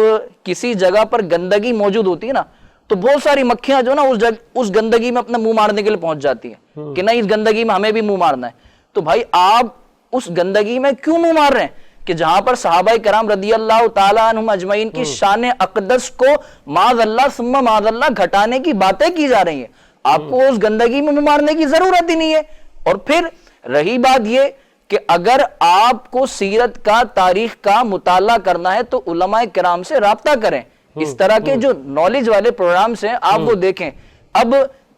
کسی جگہ پر گندگی موجود ہوتی ہے نا تو بہت ساری مکھیاں جو نا اس گندگی میں اپنا منہ مارنے کے لیے پہنچ جاتی ہیں کہ نہیں اس گندگی میں ہمیں بھی منہ مارنا ہے. تو بھائی آپ اس گندگی میں کیوں منہ مار رہے ہیں کہ جہاں پر صحابہ کرام رضی اللہ تعالیٰ عنہم اجمعین کی شان اقدس کو معاذ اللہ ثم معاذ اللہ گھٹانے کی باتیں کی جا رہی ہیں، آپ کو اس گندگی میں منہ مارنے کی ضرورت ہی نہیں ہے. اور پھر رہی بات یہ کہ اگر آپ کو سیرت کا تاریخ کا مطالعہ کرنا ہے تو علماء کرام سے رابطہ کریں. اس طرح کے جو نالج والے پروگرامز ہیں آپ وہ دیکھیں. اب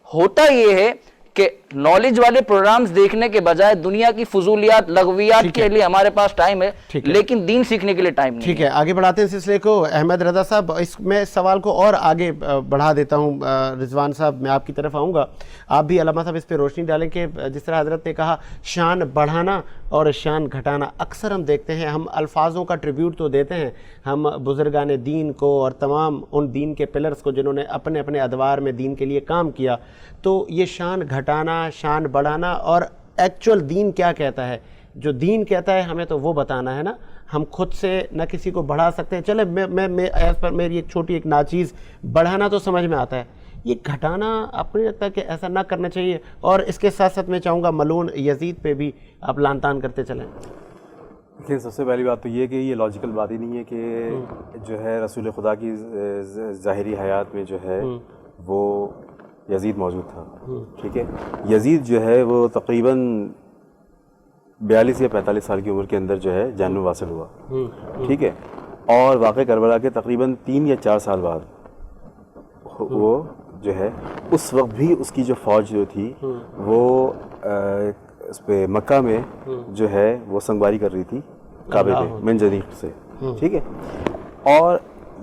ہوتا یہ ہے کہ نالج والے پروگرامز دیکھنے کے بجائے دنیا کی فضولیات لغویات کے لیے ہمارے پاس ٹائم ہے لیکن دین سیکھنے کے لیے ٹائم نہیں. ٹھیک ہے، آگے بڑھاتے ہیں سلسلے کو. احمد رضا صاحب، اس میں سوال کو اور آگے بڑھا دیتا ہوں. رضوان صاحب میں آپ کی طرف آؤں گا، آپ بھی علامہ صاحب اس پہ روشنی ڈالیں کہ جس طرح حضرت نے کہا شان بڑھانا اور شان گھٹانا، اکثر ہم دیکھتے ہیں ہم الفاظوں کا ٹریبیوٹ تو دیتے ہیں ہم بزرگان دین کو اور تمام ان دین کے پلرز کو جنہوں نے اپنے اپنے ادوار میں دین کے لیے کام کیا، تو یہ شان گھٹانا شان بڑھانا اور ایکچول دین کیا کہتا ہے؟ جو دین کہتا ہے ہمیں تو وہ بتانا ہے نا. ہم خود سے نہ کسی کو بڑھا سکتے ہیں. چلے میں ایز پر میری ایک چھوٹی ایک ناچیز، بڑھانا تو سمجھ میں آتا ہے، یہ گھٹانا آپ کو نہیں لگتا کہ ایسا نہ کرنا چاہیے؟ اور اس کے ساتھ ساتھ میں چاہوں گا ملعون یزید پہ بھی آپ لان تان کرتے چلیں. دیکھیں سب سے پہلی بات تو یہ کہ یہ لاجیکل بات ہی نہیں ہے کہ جو ہے رسول خدا کی ظاہری حیات میں جو ہے وہ یزید موجود تھا. ٹھیک ہے، یزید جو ہے وہ تقریباً 42 یا 45 سال کی عمر کے اندر جو ہے جہنم واصل ہوا. ٹھیک ہے، اور واقع کربلا کے تقریباً 3 یا 4 سال بعد وہ جو ہے اس وقت بھی اس کی جو فوج جو تھی وہ اس پہ مکہ میں جو ہے وہ سنگباری کر رہی تھی کعبے پہ منجنیق سے. ٹھیک ہے، اور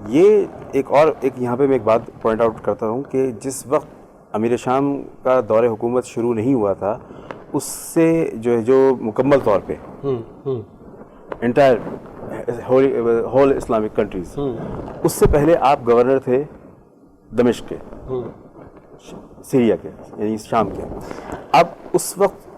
یہ ایک یہاں پہ میں ایک بات پوائنٹ آؤٹ کرتا ہوں کہ جس وقت امیر شام کا دور حکومت شروع نہیں ہوا تھا اس سے جو مکمل طور پہ انٹائر ہول اسلامک کنٹریز، اس سے پہلے آپ گورنر تھے دمشق کے، سیریا کے یعنی شام کے. اب اس وقت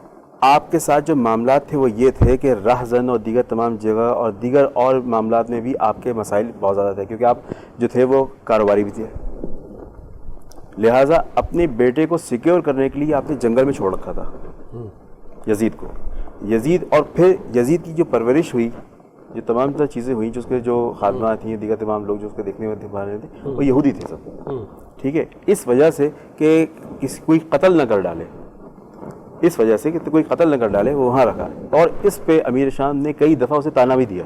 آپ کے ساتھ جو معاملات تھے وہ یہ تھے کہ رہزن اور دیگر تمام جگہ اور دیگر اور معاملات میں بھی آپ کے مسائل بہت زیادہ تھے کیونکہ آپ جو تھے وہ کاروباری بھی تھے. لہٰذا اپنے بیٹے کو سیکیور کرنے کے لیے آپ نے جنگل میں چھوڑ رکھا تھا یزید کو. یزید اور پھر یزید کی جو پرورش ہوئی، جو تمام طرح چیزیں ہوئیں، جو اس کے جو خادمات تھیں، دیگر تمام لوگ جو اس کے دیکھنے والے تھے، وہ یہودی تھے سب، ٹھیک ہے، اس وجہ سے کہ کوئی قتل نہ کر ڈالے، اس وجہ سے کہ کوئی قتل نہ کر ڈالے وہ وہاں رکھا، اور اس پہ امیر شام نے کئی دفعہ اسے تانا بھی دیا،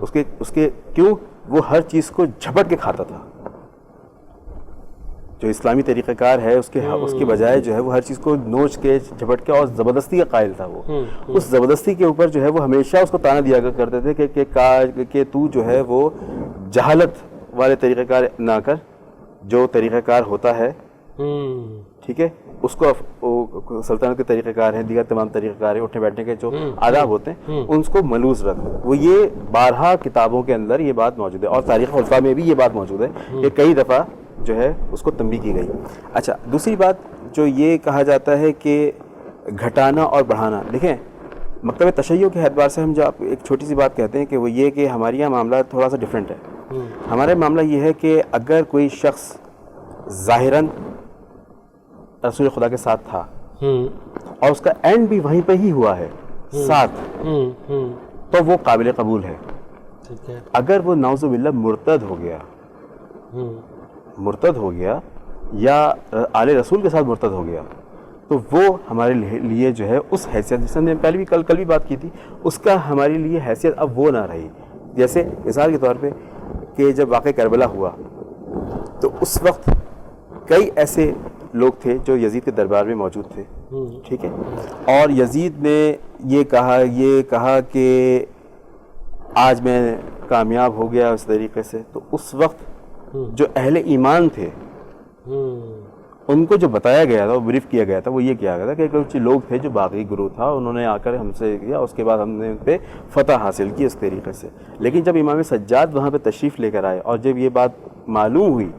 اس کے کیوں؟ وہ ہر چیز کو جھپٹ کے کھاتا تھا، جو اسلامی طریقہ کار ہے اس کے بجائے جو ہے وہ ہر چیز کو نوچ کے جھپٹ کے، اور زبردستی کا قائل تھا وہ، اس زبردستی کے اوپر جو ہے وہ ہمیشہ اس کو تانا دیا کرتے تھے کہ تو جو ہے وہ جہالت والے طریقہ کار نہ کر، جو طریقہ کار ہوتا ہے، ٹھیک ہے، اس کو سلطنت کے طریقہ کار ہیں، دیگر تمام طریقہ کار ہیں، اٹھنے بیٹھنے کے جو آداب ہوتے ہیں ان کو ملوث رکھ، وہ یہ بارہا کتابوں کے اندر یہ بات موجود ہے، اور تاریخ خلفاء میں بھی یہ بات موجود ہے کہ کئی دفعہ جو ہے اس کو تنبیہ کی گئی۔ اچھا، دوسری بات جو یہ کہا جاتا ہے کہ گھٹانا اور بڑھانا، دیکھیں مکتب تشیع کے اعتبار سے ہم جو ایک چھوٹی سی بات کہتے ہیں کہ وہ یہ کہ ہمارے یہاں معاملہ تھوڑا سا ڈیفرنٹ ہے۔ ہمارے معاملہ یہ ہے کہ اگر کوئی شخص ظاہراً رسول خدا کے ساتھ تھا اور اس کا اینڈ بھی وہیں پہ ہی ہوا ہے ساتھ، تو وہ قابل قبول ہے۔ اگر وہ نعوذ باللہ مرتد ہو گیا یا آل رسول کے ساتھ مرتد ہو گیا، تو وہ ہمارے لیے جو ہے اس حیثیت، جس نے پہلے بھی کل بھی بات کی تھی، اس کا ہمارے لیے حیثیت اب وہ نہ رہی۔ جیسے مثال کے طور پہ کہ جب واقعہ کربلا ہوا تو اس وقت کئی ایسے لوگ تھے جو یزید کے دربار میں موجود تھے، ٹھیک ہے، اور یزید نے یہ کہا کہ آج میں کامیاب ہو گیا اس طریقے سے، تو اس وقت جو اہل ایمان تھے ان کو جو بتایا گیا تھا، وہ بریف کیا گیا تھا، وہ یہ کیا گیا تھا کہ کچھ لوگ تھے جو باغی گروہ تھا، انہوں نے آ کر ہم سے کیا، اس کے بعد ہم نے ان پہ فتح حاصل کی اس طریقے سے۔ لیکن جب امام سجاد وہاں پہ تشریف لے کر آئے اور جب یہ بات معلوم ہوئی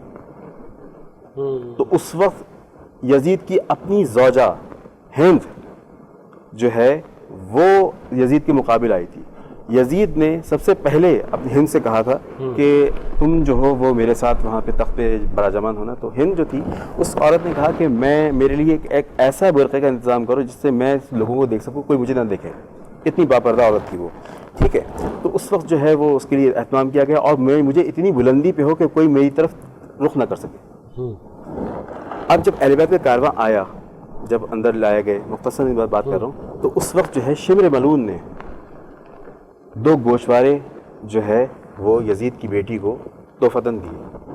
تو اس وقت یزید کی اپنی زوجہ ہند جو ہے وہ یزید کے مقابل آئی تھی۔ یزید نے سب سے پہلے اپنی ہند سے کہا تھا کہ تم جو ہو وہ میرے ساتھ وہاں پہ تخت پہ براجمان ہونا، تو ہند جو تھی اس عورت نے کہا کہ میرے لیے ایک ایسا برقعے کا انتظام کرو جس سے میں لوگوں کو دیکھ سکوں، کوئی مجھے نہ دیکھے، اتنی باپردہ عورت تھی وہ، ٹھیک ہے۔ تو اس وقت جو ہے وہ اس کے لیے اہتمام کیا گیا، اور مجھے اتنی بلندی پہ ہو کہ کوئی میری طرف رخ نہ کر سکے۔ اب جب اہل بیت کا کارواں آیا، جب اندر لائے گئے، مختصر بات کر رہا ہوں، تو اس وقت جو ہے شمر ملعون نے 2 گوشوارے جو ہے وہ یزید کی بیٹی کو تحفتاً دیے،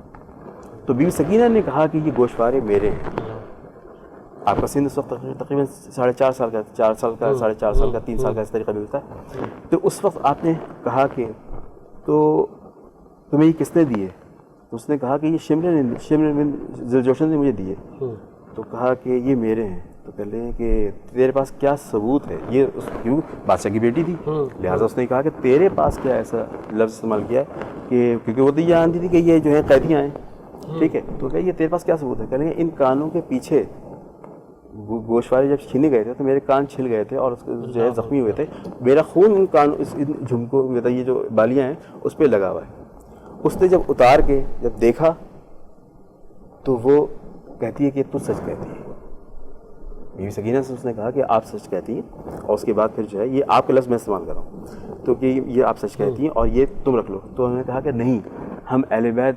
تو بیوی سکینہ نے کہا کہ یہ گوشوارے میرے ہیں۔ آپ کا سن اس وقت تقریباً 4.5 سال کا، 4 سال کا، 4.5 سال کا، 3 سال کا اس طریقہ ملتا ہے۔ تو اس وقت آپ نے کہا کہ تو تمہیں یہ کس نے دیے؟ تو اس نے کہا کہ یہ شمر بن ذوالجوشن نے مجھے دیے۔ تو کہا کہ یہ میرے ہیں۔ تو کہتے ہیں کہ تیرے پاس کیا ثبوت ہے؟ یہ کیوں بادشاہ کی بیٹی تھی، لہٰذا اس نے کہا کہ تیرے پاس کیا ایسا لفظ استعمال کیا ہے کہ کیونکہ وہ تو یہ جانتی تھی کہ یہ جو ہے قیدیاں ہیں، ٹھیک ہے، تو کہ یہ تیرے پاس کیا ثبوت ہے؟ کہیں گے ان کانوں کے پیچھے گوشوارے جب چھینے گئے تھے تو میرے کان چھل گئے تھے اور جو ہے زخمی ہوئے تھے، میرا خون ان کانوں، اس جھمکوں، یہ جو بالیاں ہیں اس پہ لگا ہوا ہے۔ اس نے جب اتار کے جب دیکھا تو وہ کہتی ہے کہ تو سچ کہتی ہے۔ بیوی سکینہ سے اس نے کہا کہ آپ سچ کہتی ہیں، اور اس کے بعد پھر جو ہے یہ آپ کے لفظ میں استعمال کر رہا ہوں، تو کہ یہ آپ سچ کہتی ہیں اور یہ تم رکھ لو۔ تو انہوں نے کہا کہ نہیں، ہم اہل بیت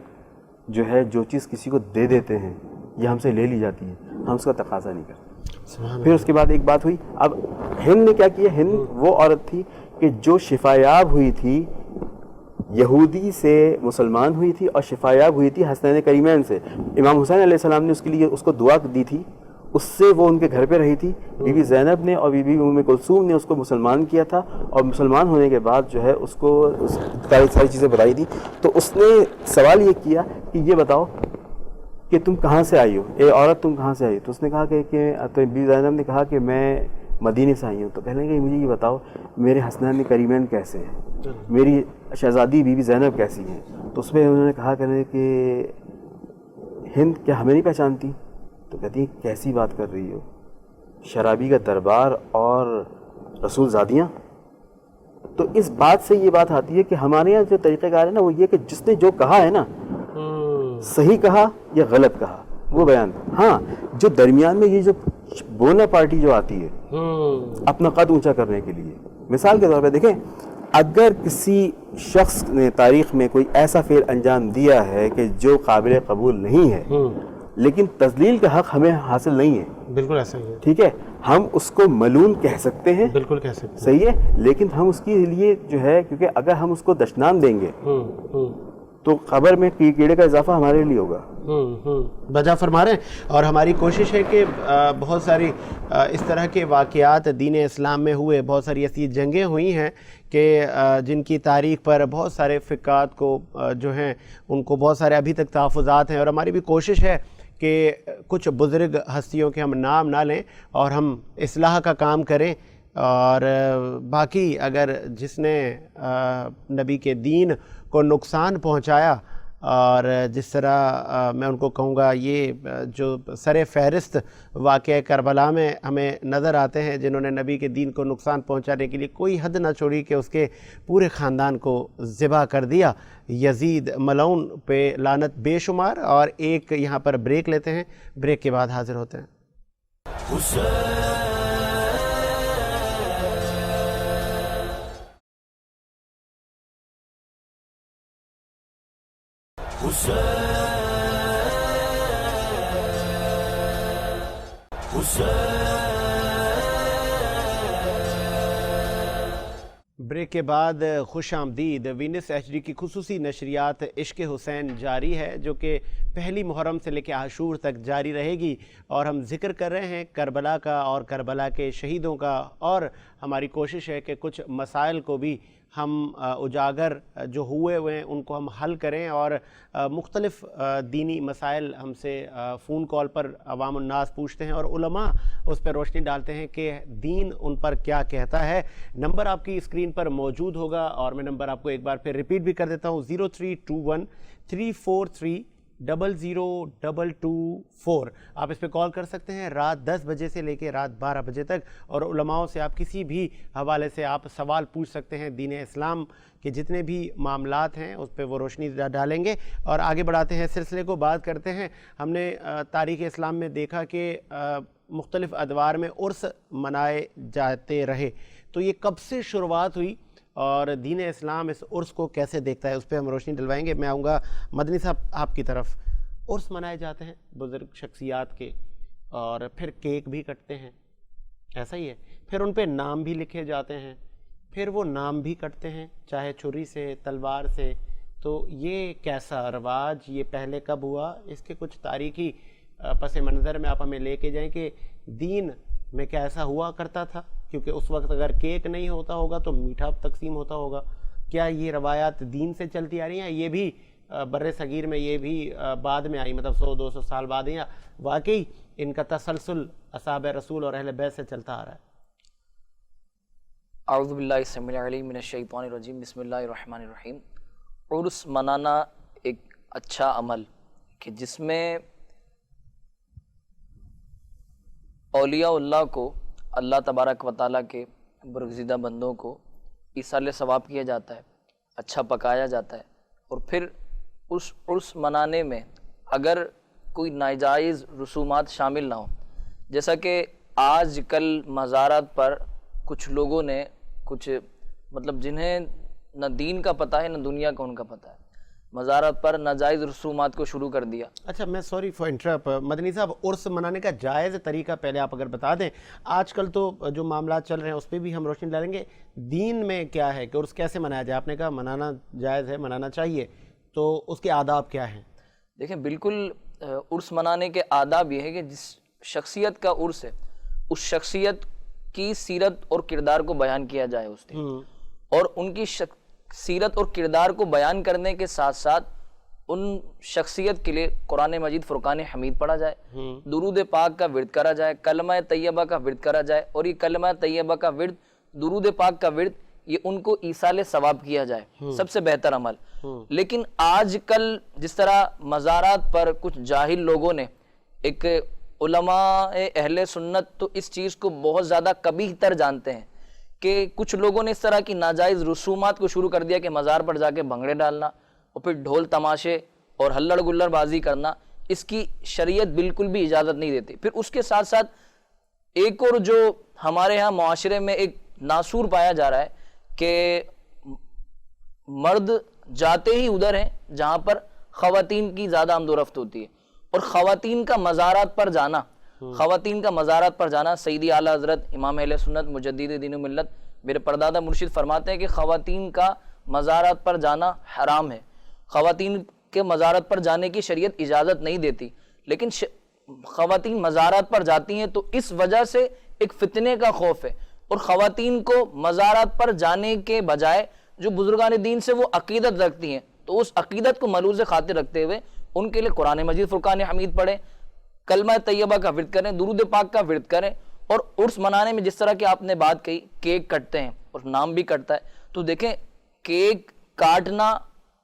جو ہے جو چیز کسی کو دے دیتے ہیں یہ ہم سے لے لی جاتی ہے، ہم اس کا تقاضا نہیں کرتے۔ پھر اس کے بعد ایک بات ہوئی، اب ہند نے کیا کیا؟ ہند وہ عورت تھی کہ جو شفایاب ہوئی تھی، یہودی سے مسلمان ہوئی تھی اور شفایاب ہوئی تھی حسنین کریمین سے۔ امام حسین علیہ السلام نے اس کے لیے اس کو دعا دی تھی، اس سے وہ ان کے گھر پہ رہی تھی۔ بی بی زینب نے اور بی بی ام کلثوم نے اس کو مسلمان کیا تھا، اور مسلمان ہونے کے بعد جو ہے اس کو ساری چیزیں بتائی تھی۔ تو اس نے سوال یہ کیا کہ یہ بتاؤ کہ تم کہاں سے آئی ہو، اے عورت تم کہاں سے آئی؟ تو اس نے کہا کہ تو بی بی زینب نے کہا کہ میں مدینے سے آئی ہوں۔ تو کہنے لگے مجھے یہ بتاؤ میرے حسنین کریمین کیسے ہیں، میری شہزادی بی بی زینب کیسی ہیں؟ تو اس میں انہوں نے کہا کہ ہند کیا ہمیں نہیں پہچانتی؟ تو کہتی ہیں کیسی بات کر رہی ہو، شرابی کا دربار اور رسول زادیاں؟ تو اس بات سے یہ بات آتی ہے کہ ہمارے یہاں جو طریقہ کار ہے نا وہ یہ کہ جس نے جو کہا ہے نا، صحیح کہا یا غلط کہا وہ بیان، ہاں جو درمیان میں یہ جو بونا پارٹی جو آتی ہے اپنا قد اونچا کرنے کے لیے، مثال کے طور پہ دیکھیں، اگر کسی شخص نے تاریخ میں کوئی ایسا فعل انجام دیا ہے کہ جو قابل قبول نہیں ہے لیکن تذلیل کا حق ہمیں حاصل نہیں ہے، بالکل ایسا ہی ہے، ٹھیک ہے، ہم اس کو ملعون کہہ سکتے ہیں، بالکل کہہ سکتے صحیح ہے، لیکن ہم اس کے لیے جو ہے، کیونکہ اگر ہم اس کو دشنام دیں گے تو قبر میں کیڑے کا اضافہ ہمارے لیے ہوگا۔ بجا فرما رہے ہیں، اور ہماری کوشش ہے کہ بہت ساری اس طرح کے واقعات دین اسلام میں ہوئے، بہت ساری ایسی جنگیں ہوئی ہیں کہ جن کی تاریخ پر بہت سارے فقات کو جو ہیں ان کو بہت سارے ابھی تک تحفظات ہیں، اور ہماری بھی کوشش ہے کہ کچھ بزرگ ہستیوں کے ہم نام نہ لیں اور ہم اصلاح کا کام کریں، اور باقی اگر جس نے نبی کے دین کو نقصان پہنچایا، اور جس طرح میں ان کو کہوں گا، یہ جو سر فہرست واقعہ کربلا میں ہمیں نظر آتے ہیں جنہوں نے نبی کے دین کو نقصان پہنچانے کے لیے کوئی حد نہ چھوڑی کہ اس کے پورے خاندان کو ذبح کر دیا، یزید ملعون پہ لعنت بے شمار۔ اور ایک یہاں پر بریک لیتے ہیں، بریک کے بعد حاضر ہوتے ہیں۔ بریک کے بعد خوش آمدید۔ وینس ایچ ڈی کی خصوصی نشریات عشق حسین جاری ہے، جو کہ پہلی محرم سے لے کے عاشور تک جاری رہے گی، اور ہم ذکر کر رہے ہیں کربلا کا اور کربلا کے شہیدوں کا، اور ہماری کوشش ہے کہ کچھ مسائل کو بھی ہم اجاگر جو ہوئے ہیں ان کو ہم حل کریں، اور مختلف دینی مسائل ہم سے فون کال پر عوام الناس پوچھتے ہیں، اور علماء اس پر روشنی ڈالتے ہیں کہ دین ان پر کیا کہتا ہے۔ نمبر آپ کی اسکرین پر موجود ہوگا، اور میں نمبر آپ کو ایک بار پھر ریپیٹ بھی کر دیتا ہوں، 0321343224۔ آپ اس پہ کال کر سکتے ہیں رات 10 بجے سے لے کے رات 12 بجے تک، اور علماءوں سے آپ کسی بھی حوالے سے آپ سوال پوچھ سکتے ہیں، دین اسلام کے جتنے بھی معاملات ہیں اس پہ وہ روشنی ڈالیں گے۔ اور آگے بڑھاتے ہیں سلسلے کو، بات کرتے ہیں۔ ہم نے تاریخ اسلام میں دیکھا کہ مختلف ادوار میں عرس منائے جاتے رہے، تو یہ کب سے شروعات ہوئی اور دین اسلام اس عرس کو کیسے دیکھتا ہے، اس پہ ہم روشنی ڈلوائیں گے۔ میں آؤں گا مدنی صاحب آپ کی طرف۔ عرس منائے جاتے ہیں بزرگ شخصیات کے، اور پھر کیک بھی کٹتے ہیں، ایسا ہی ہے، پھر ان پہ نام بھی لکھے جاتے ہیں، پھر وہ نام بھی کٹتے ہیں چاہے چھری سے تلوار سے۔ تو یہ کیسا رواج، یہ پہلے کب ہوا، اس کے کچھ تاریخی پس منظر میں آپ ہمیں لے کے جائیں کہ دین میں کیسا ہوا کرتا تھا، کیونکہ اس وقت اگر کیک نہیں ہوتا ہوگا تو میٹھا تقسیم ہوتا ہوگا۔ کیا یہ روایات دین سے چلتی آ رہی ہیں، یہ بھی بر صغیر میں یہ بھی بعد میں آئی، مطلب 100-200 سال بعد، یا واقعی ان کا تسلسل اصحاب رسول اور اہل بیت سے چلتا آ رہا ہے؟ اعوذ باللہ السمیع العلیم من الشیطان الرجیم، بسم اللہ الرحمن الرحیم۔ عرس منانا ایک اچھا عمل کہ جس میں اولیاء اللہ کو، اللہ تبارک و تعالیٰ کے برگزیدہ بندوں کو ایصال ثواب کیا جاتا ہے، اچھا پکایا جاتا ہے، اور پھر اس عرس منانے میں اگر کوئی ناجائز رسومات شامل نہ ہوں، جیسا کہ آج کل مزارات پر کچھ لوگوں نے کچھ مطلب جنہیں نہ دین کا پتہ ہے نہ دنیا کا ان کا پتہ ہے، مزارات پر ناجائز رسومات کو شروع کر دیا۔ اچھا، میں سوری فار انٹرپ مدنی صاحب، عرس منانے کا جائز طریقہ پہلے آپ اگر بتا دیں۔ آج کل تو جو معاملات چل رہے ہیں اس پہ بھی ہم روشنی ڈالیں گے، دین میں کیا ہے کہ عرس کیسے منایا جائے؟ آپ نے کہا منانا جائز ہے، منانا چاہیے، تو اس کے آداب کیا ہیں؟ دیکھیں، بالکل عرس منانے کے آداب یہ ہے کہ جس شخصیت کا عرس ہے اس شخصیت کی سیرت اور کردار کو بیان کیا جائے اس دن، اور ان کی سیرت اور کردار کو بیان کرنے کے ساتھ ساتھ ان شخصیت کے لیے قرآن مجید فرقان حمید پڑھا جائے، درود پاک کا ورد کرا جائے، کلمہ طیبہ کا ورد کرا جائے، اور یہ کلمہ طیبہ کا ورد، درود پاک کا ورد، یہ ان کو ایصال ثواب کیا جائے، سب سے بہتر عمل۔ لیکن آج کل جس طرح مزارات پر کچھ جاہل لوگوں نے، ایک علماء اہل سنت تو اس چیز کو بہت زیادہ قبیح تر جانتے ہیں کہ کچھ لوگوں نے اس طرح کی ناجائز رسومات کو شروع کر دیا کہ مزار پر جا کے بھنگڑے ڈالنا اور پھر ڈھول تماشے اور ہلڑ گلڑ بازی کرنا، اس کی شریعت بالکل بھی اجازت نہیں دیتی۔ پھر اس کے ساتھ ساتھ ایک اور جو ہمارے ہاں معاشرے میں ایک ناسور پایا جا رہا ہے کہ مرد جاتے ہی ادھر ہیں جہاں پر خواتین کی زیادہ آمد و رفت ہوتی ہے، اور خواتین کا مزارات پر جانا سیدی اعلیٰ حضرت امام اہل سنت مجدد دین و ملت میرے پردادا مرشد فرماتے ہیں کہ خواتین کا مزارات پر جانا حرام ہے، خواتین کے مزارات پر جانے کی شریعت اجازت نہیں دیتی، لیکن خواتین مزارات پر جاتی ہیں تو اس وجہ سے ایک فتنے کا خوف ہے، اور خواتین کو مزارات پر جانے کے بجائے جو بزرگان دین سے وہ عقیدت رکھتی ہیں تو اس عقیدت کو ملوز خاطر رکھتے ہوئے ان کے لیے قرآن مجید فرقان حمید پڑھیں، کلمہ طیبہ کا ورد کریں، درود پاک کا ورد کریں، اور عرس منانے میں جس طرح کی آپ نے بات کہی کیک کٹتے ہیں اور نام بھی کٹتا ہے، تو دیکھیں کیک کاٹنا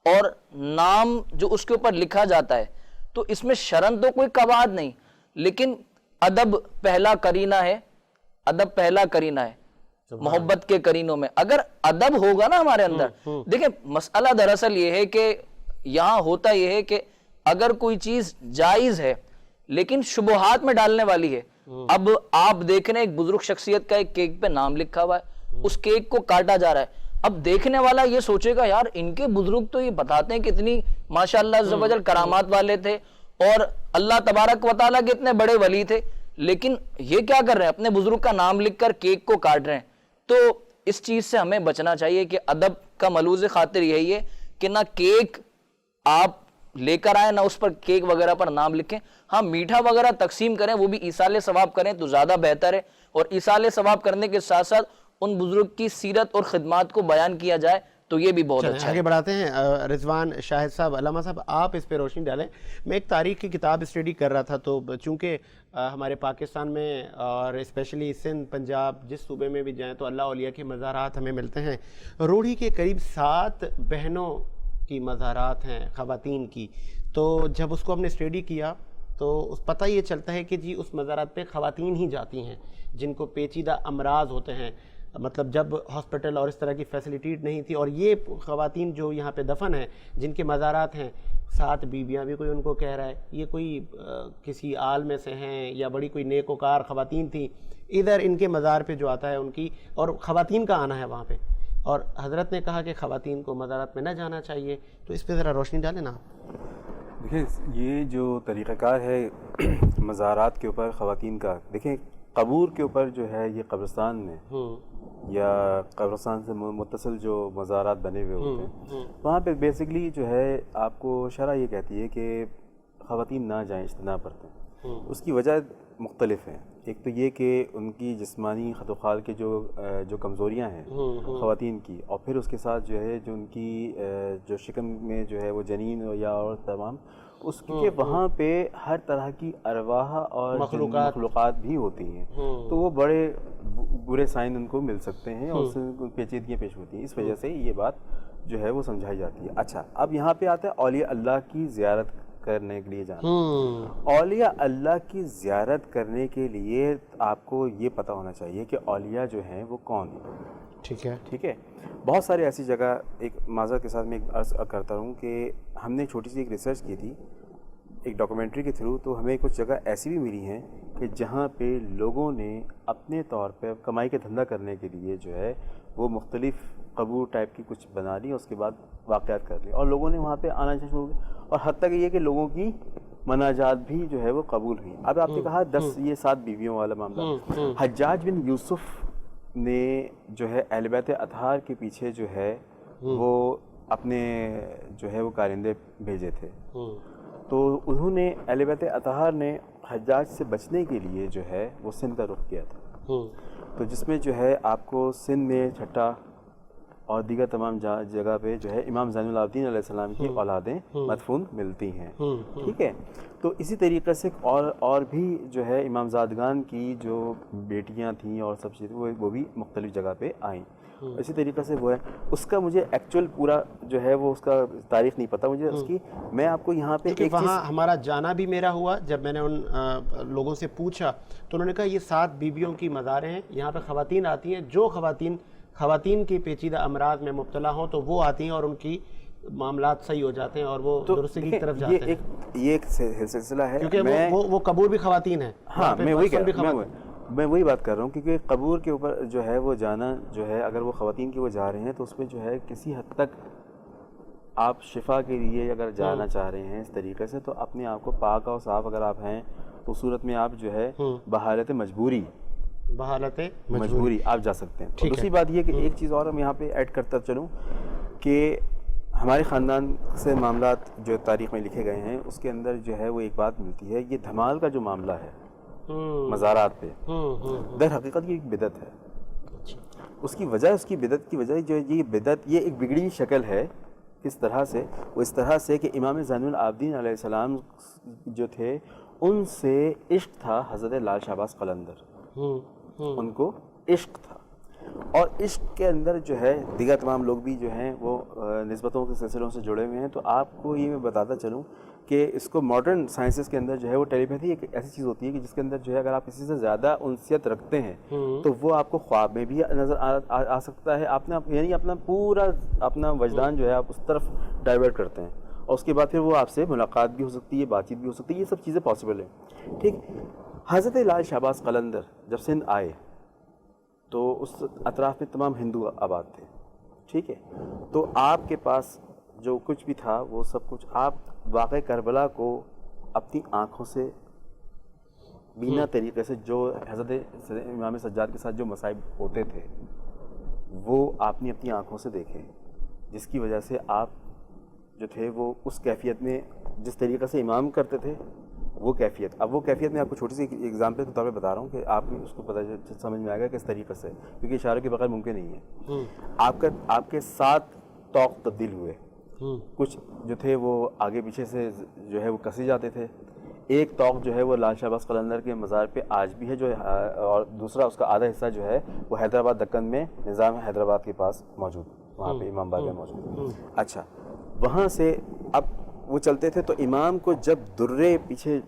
اور نام جو اس کے اوپر لکھا جاتا ہے تو اس میں شرن تو کوئی قواعد نہیں، لیکن ادب پہلا کرینہ ہے محبت کے کرینوں میں، اگر ادب ہوگا نا ہمارے اندر۔ دیکھیں مسئلہ دراصل یہ ہے کہ یہاں ہوتا یہ ہے کہ اگر کوئی چیز جائز ہے لیکن شبہات میں ڈالنے والی ہے، اب آپ دیکھ رہے ہیں ایک بزرگ شخصیت کا ایک کیک پہ نام لکھا ہوا ہے، اس کیک کو کاٹا جا رہا ہے، اب دیکھنے والا یہ سوچے گا یار ان کے بزرگ تو یہ بتاتے ہیں کتنی ماشاءاللہ عز و جل کرامات والے تھے اور اللہ تبارک و تعالیٰ کے اتنے بڑے ولی تھے، لیکن یہ کیا کر رہے ہیں اپنے بزرگ کا نام لکھ کر کیک کو کاٹ رہے ہیں۔ تو اس چیز سے ہمیں بچنا چاہیے کہ ادب کا ملوز خاطر یہی ہے کہ نہ کیک آپ لے کر آئیں نہ اس پر کیک وغیرہ پر نام لکھیں، ہاں میٹھا وغیرہ تقسیم کریں وہ بھی ایصال ثواب کریں تو زیادہ بہتر ہے، اور ایصال ثواب کرنے کے ساتھ ساتھ ان بزرگ کی سیرت اور خدمات کو بیان کیا جائے تو یہ بھی بہت اچھا ہے۔ آگے بڑھاتے ہیں رضوان شاہد صاحب، علامہ صاحب آپ اس پہ روشنی ڈالیں۔ میں ایک تاریخ کی کتاب اسٹڈی کر رہا تھا تو چونکہ ہمارے پاکستان میں اور اسپیشلی سندھ پنجاب جس صوبے میں بھی جائیں تو اللہ اولیاء کے مزارات ہمیں ملتے ہیں، روڑھی کے قریب 7 بہنوں کی مزارات ہیں خواتین کی، تو جب اس کو ہم نے اسٹڈی کیا تو پتہ یہ چلتا ہے کہ جی اس مزارات پہ خواتین ہی جاتی ہیں جن کو پیچیدہ امراض ہوتے ہیں، مطلب جب ہاسپٹل اور اس طرح کی فیسلٹی نہیں تھی، اور یہ خواتین جو یہاں پہ دفن ہیں جن کے مزارات ہیں 7 بیویاں بھی کوئی ان کو کہہ رہا ہے، یہ کوئی کسی آل میں سے ہیں یا بڑی کوئی نیک وکار خواتین تھیں، ادھر ان کے مزار پہ جو آتا ہے ان کی اور خواتین کا آنا ہے وہاں پہ، اور حضرت نے کہا کہ خواتین کو مزارات میں نہ جانا چاہیے، تو اس پہ ذرا روشنی ڈالیں نا۔ دیکھیں یہ جو طریقہ کار ہے مزارات کے اوپر خواتین کا، دیکھیں قبور کے اوپر جو ہے یہ قبرستان میں یا قبرستان سے متصل جو مزارات بنے ہوئے ہوتے ہیں وہاں پہ بیسکلی جو ہے آپ کو شرع یہ کہتی ہے کہ خواتین نہ جائیں، اجتناب برتیں۔ اس کی وجہ مختلف ہیں، ایک تو یہ کہ ان کی جسمانی خط و خال کے جو کمزوریاں ہیں خواتین کی، اور پھر اس کے ساتھ جو ہے جو ان کی جو شکم میں جو ہے وہ جنین یا اور تمام اس کے وہاں پہ ہر طرح کی ارواح اور مخلوقات بھی ہوتی ہیں، تو وہ بڑے برے سائن ان کو مل سکتے ہیں اور اس سے پیچیدگیاں پیش ہوتی ہیں، اس وجہ سے یہ بات جو ہے وہ سمجھائی جاتی ہے۔ اچھا اب یہاں پہ آتا ہے اولیاء اللہ کی زیارت کرنے کے لیے جانا۔ اولیاء اللہ کی زیارت کرنے کے لیے آپ کو یہ پتہ ہونا چاہیے کہ اولیاء جو ہیں وہ کون ہیں۔ ٹھیک ہے، بہت سارے ایسی جگہ، ایک معذرت کے ساتھ میں ایک عرض کرتا ہوں کہ ہم نے چھوٹی سی ایک ریسرچ کی تھی ایک ڈاکومنٹری کے تھرو، تو ہمیں کچھ جگہ ایسی بھی ملی ہیں کہ جہاں پہ لوگوں نے اپنے طور پہ کمائی کا دھندا کرنے کے لیے جو ہے وہ مختلف قبور ٹائپ کی کچھ بنا لی، اس کے بعد واقعات کر لی اور لوگوں نے وہاں پہ آنا شروع کیا، اور حتیٰ کہ یہ کہ لوگوں کی مناجات بھی جو ہے وہ قبول ہوئی۔ اب آپ نے کہا 7 بیویوں والا معاملہ، حجاج بن یوسف نے جو ہے اہل بیت اطہار کے پیچھے جو ہے وہ اپنے جو ہے وہ کارندے بھیجے تھے، تو انہوں نے اہل بیت اطہار نے حجاج سے بچنے کے لیے جو ہے وہ سندھ کا رخ کیا تھا، تو جس میں جو ہے آپ کو سندھ میں چھٹا اور دیگر تمام جگہ پہ جو ہے امام زین العابدین علیہ السلام کی اولادیں مدفون ملتی ہیں۔ ٹھیک ہے، تو اسی طریقے سے اور بھی جو ہے امام زادگان کی جو بیٹیاں تھیں اور سب چیزیں وہ بھی مختلف جگہ پہ آئیں، اسی طریقے سے وہ ہے۔ اس کا مجھے ایکچوئل پورا جو ہے وہ اس کا تاریخ نہیں پتہ مجھے اس کی، میں آپ کو یہاں پہ ایک وہاں ہمارا جانا بھی میرا ہوا، جب میں نے ان لوگوں سے پوچھا تو انہوں نے کہا یہ 7 بیویوں کی مزاریں ہیں، یہاں پہ خواتین آتی ہیں، جو خواتین کی پیچیدہ امراض میں مبتلا ہوں تو وہ آتی ہیں اور ان کی معاملات صحیح ہو جاتے ہیں اور وہ درستی کی طرف جاتے ہیں۔ یہ ایک سلسلہ ہے، کیونکہ وہ قبور بھی خواتین ہیں۔ ہاں میں وہی کہہ رہا ہوں، میں وہی بات کر رہا ہوں کیونکہ قبور کے اوپر جو ہے وہ جانا جو ہے اگر وہ خواتین کی وہ جا رہے ہیں تو اس میں جو ہے کسی حد تک آپ شفا کے لیے اگر جانا چاہ رہے ہیں اس طریقے سے تو اپنے آپ کو پاک اور صاف اگر آپ ہیں تو صورت میں آپ جو ہے بحالت مجبوری آپ جا سکتے ہیں. اور دوسری بات یہ کہ ایک چیز اور ہم یہاں پہ ایڈ کرتا چلوں کہ ہمارے خاندان سے معاملات جو تاریخ میں لکھے گئے ہیں اس کے اندر جو ہے وہ ایک بات ملتی ہے. یہ دھمال کا جو معاملہ ہے مزارات پہ در حقیقت یہ ایک بدعت ہے. اس کی بدعت کی وجہ جو یہ بدعت یہ ایک بگڑی شکل ہے. کس طرح سے؟ وہ اس طرح سے کہ امام زین العابدین علیہ السلام جو تھے ان سے عشق تھا حضرت لال شہباز قلندر. ان کو عشق تھا اور عشق کے اندر جو ہے دیگر تمام لوگ بھی جو ہیں وہ نسبتوں کے سلسلوں سے جڑے ہوئے ہیں. تو آپ کو یہ میں بتاتا چلوں کہ اس کو ماڈرن سائنسز کے اندر جو ہے وہ ٹیلیپیتھی ایک ایسی چیز ہوتی ہے کہ جس کے اندر جو ہے اگر آپ کسی سے زیادہ انسیت رکھتے ہیں تو وہ آپ کو خواب میں بھی نظر آ سکتا ہے. آپ نے یعنی اپنا پورا اپنا وجدان جو ہے آپ اس طرف ڈائیورٹ کرتے ہیں اور اس کے بعد پھر وہ آپ سے ملاقات بھی ہو سکتی ہے, بات چیت بھی ہو سکتی ہے. یہ سب چیزیں پاسبل ہیں. ٹھیک. حضرت لال شہباز قلندر جب سندھ آئے تو اس اطراف میں تمام ہندو آباد تھے. ٹھیک ہے. تو آپ کے پاس جو کچھ بھی تھا وہ سب کچھ آپ واقع کربلا کو اپنی آنکھوں سے بینا طریقے سے جو حضرت امام سجاد کے ساتھ جو مصائب ہوتے تھے وہ آپ نے اپنی آنکھوں سے دیکھے, جس کی وجہ سے آپ جو تھے وہ اس کیفیت میں جس طریقے سے امام کرتے تھے وہ کیفیت. اب وہ کیفیت میں آپ کو چھوٹی سی ایگزامپل کے طور پہ بتا رہا ہوں کہ آپ اس کو پتہ سمجھ میں آئے گا کس طریقے سے, کیونکہ اشاروں کے بغیر ممکن نہیں ہے. آپ کے 7 طوق تبدیل ہوئے. کچھ جو تھے وہ آگے پیچھے سے جو ہے وہ کسی جاتے تھے. ایک طوق جو ہے وہ لال شہباز قلندر کے مزار پہ آج بھی ہے جو اور دوسرا اس کا آدھا حصہ جو ہے وہ حیدرآباد دکن میں نظام حیدرآباد کے پاس موجود, وہاں پہ امام باغ میں موجود. اچھا, وہاں سے اب وہ چلتے تھے تو امام کو جب درے پیچھے